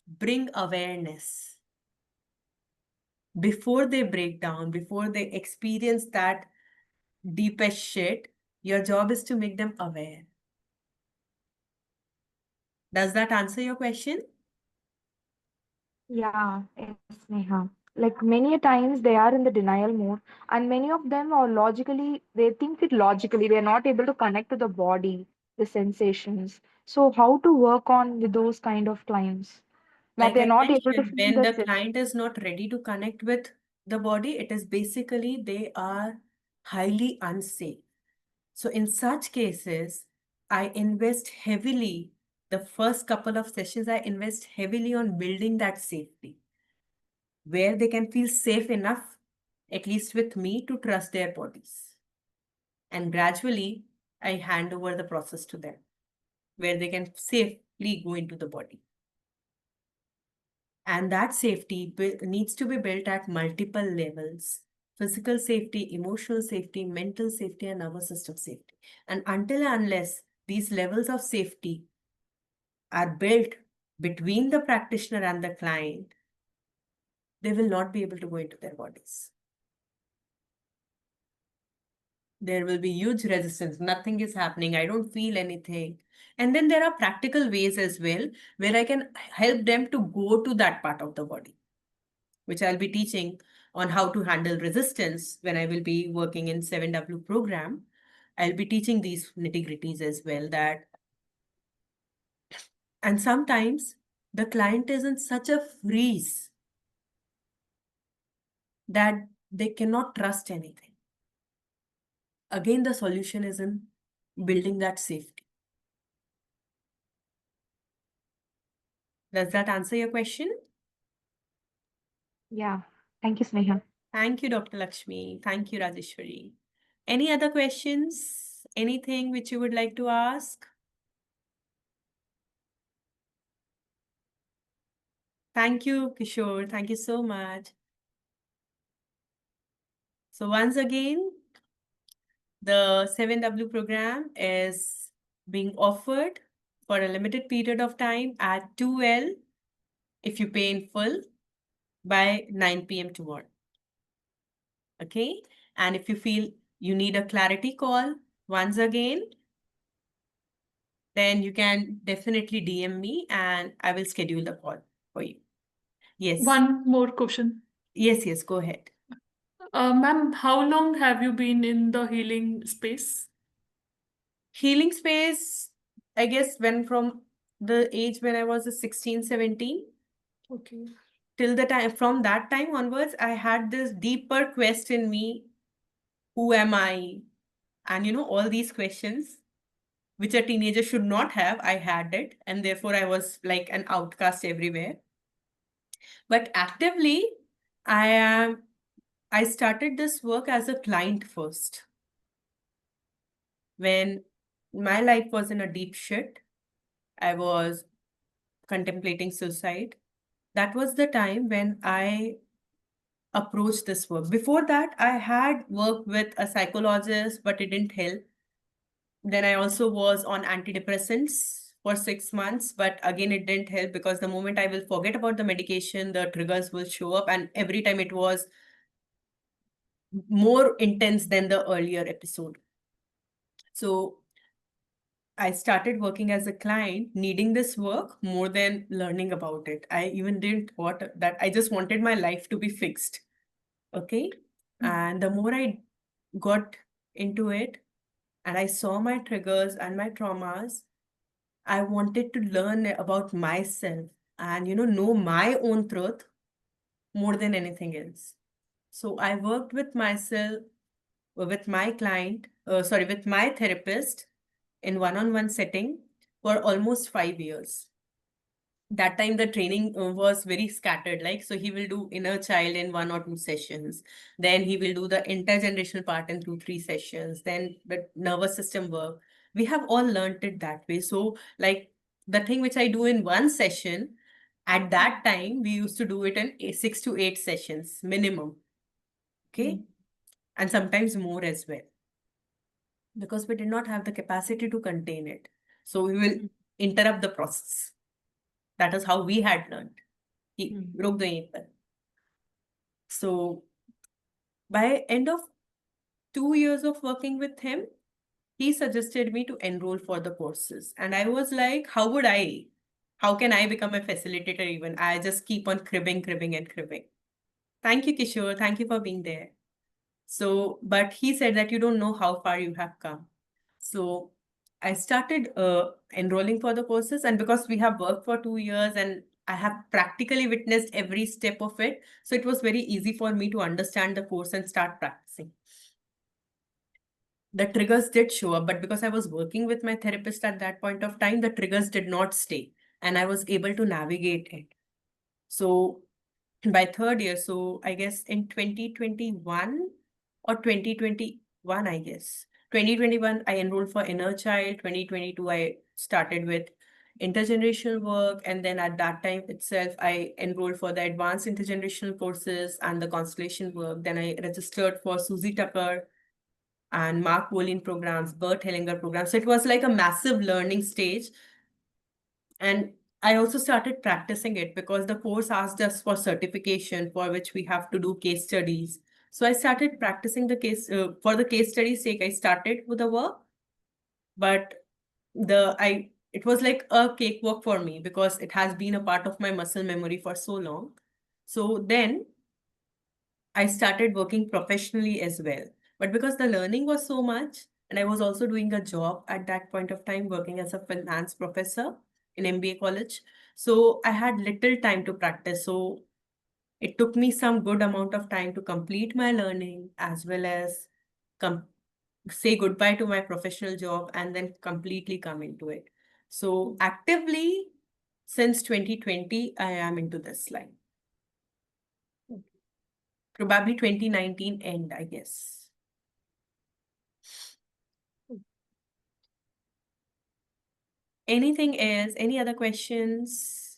bring awareness. Before they break down, before they experience that deepest shit, your job is to make them aware. Does that answer your question? yeah, yes, Neha. Like many a times they are in the denial mode, and many of them are logically, they think it logically, they're not able to connect to the body, the sensations. So, how to work on with those kind of clients that Like they're I not able to mentioned, feel when the the client is not ready to connect with the body, it is basically they are highly unsafe. So in such cases, I invest heavily, the first couple of sessions, I invest heavily on building that safety, where they can feel safe enough, at least with me, to trust their bodies. And gradually, I hand over the process to them, where they can safely go into the body. And that safety needs to be built at multiple levels: physical safety, emotional safety, mental safety, and nervous system safety. And until and unless these levels of safety are built between the practitioner and the client, they will not be able to go into their bodies. There will be huge resistance. Nothing is happening. I don't feel anything. And then there are practical ways as well where I can help them to go to that part of the body, which I'll be teaching on how to handle resistance when I will be working in 7W program. I'll be teaching these nitty-gritties as well. And sometimes the client is in such a freeze that they cannot trust anything. Again, the solution is in building that safety. Does that answer your question? Yeah. Thank you, Sneha. Thank you, Dr. Lakshmi. Thank you, Rajeshwari. Any other questions? Anything which you would like to ask? Thank you, Kishore. Thank you so much. So once again, the 7W program is being offered for a limited period of time at 2L if you pay in full by 9 p.m. tomorrow. Okay? And if you feel you need a clarity call, once again, then you can definitely DM me and I will schedule the call for you. Yes. One more question. Yes, go ahead. Ma'am, how long have you been in the healing space? Healing space, I guess, when from the age when I was 16, 17. Okay. Till the time, from that time onwards, I had this deeper quest in me. Who am I? And all these questions, which a teenager should not have, I had it. And therefore, I was like an outcast everywhere. But actively, I started this work as a client first. when my life was in a deep shit. I was contemplating suicide. That was the time when I approached this work. Before that, I had worked with a psychologist, but it didn't help. Then I also was on antidepressants for 6 months, but again, it didn't help because the moment I will forget about the medication, the triggers will show up, and every time it was more intense than the earlier episode. So I started working as a client, needing this work more than learning about it. I even didn't thought that I just wanted my life to be fixed. Okay. And the more I got into it and I saw my triggers and my traumas, I wanted to learn about myself and, know my own truth more than anything else. So I worked with myself, with my with my therapist in one-on-one setting for almost 5 years. That time the training was very scattered, like, so he will do inner child in 1 or 2 sessions, then he will do the intergenerational part in 2-3 sessions, then the nervous system work. We have all learned it that way. So like the thing which I do in 1 session, at that time we used to do it in 6 to 8 sessions minimum. Okay. And sometimes more as well, because we did not have the capacity to contain it. So we will interrupt the process. That is how we had learned. रोक दो यहीं पर. So by end of 2 years of working with him, he suggested me to enroll for the courses. And I was like, how can I become a facilitator even? I just keep on cribbing. Thank you, Kishore. Thank you for being there. So, but he said that you don't know how far you have come. So I started enrolling for the courses, and because we have worked for 2 years and I have practically witnessed every step of it, so it was very easy for me to understand the course and start practicing. The triggers did show up, but because I was working with my therapist at that point of time, the triggers did not stay, and I was able to navigate it. So by third year, so I guess in 2021 or 2021, I guess. 2021, I enrolled for Inner Child. 2022, I started with intergenerational work. And then at that time itself, I enrolled for the advanced intergenerational courses and the constellation work. Then I registered for Susie Tucker and Mark Wolin programs, Bert Hellinger programs. So it was like a massive learning stage. And I also started practicing it because the course asked us for certification, for which we have to do case studies. So I started practicing the case for the case study's sake. I started with the work, but it was like a cakewalk for me because it has been a part of my muscle memory for so long. So then I started working professionally as well. But because the learning was so much, and I was also doing a job at that point of time, working as a finance professor in MBA college. So I had little time to practice. So it took me some good amount of time to complete my learning as well as say goodbye to my professional job and then completely come into it. So actively since 2020, I am into this line. Probably 2019 end, I guess. Anything else? Any other questions?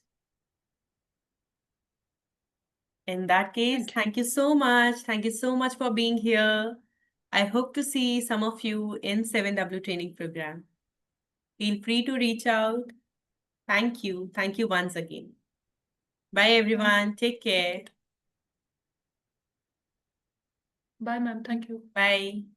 In that case, thank you so much. Thank you so much for being here. I hope to see some of you in 7W training program. Feel free to reach out. Thank you. Thank you once again. Bye, everyone. Take care. Bye, ma'am. Thank you. Bye.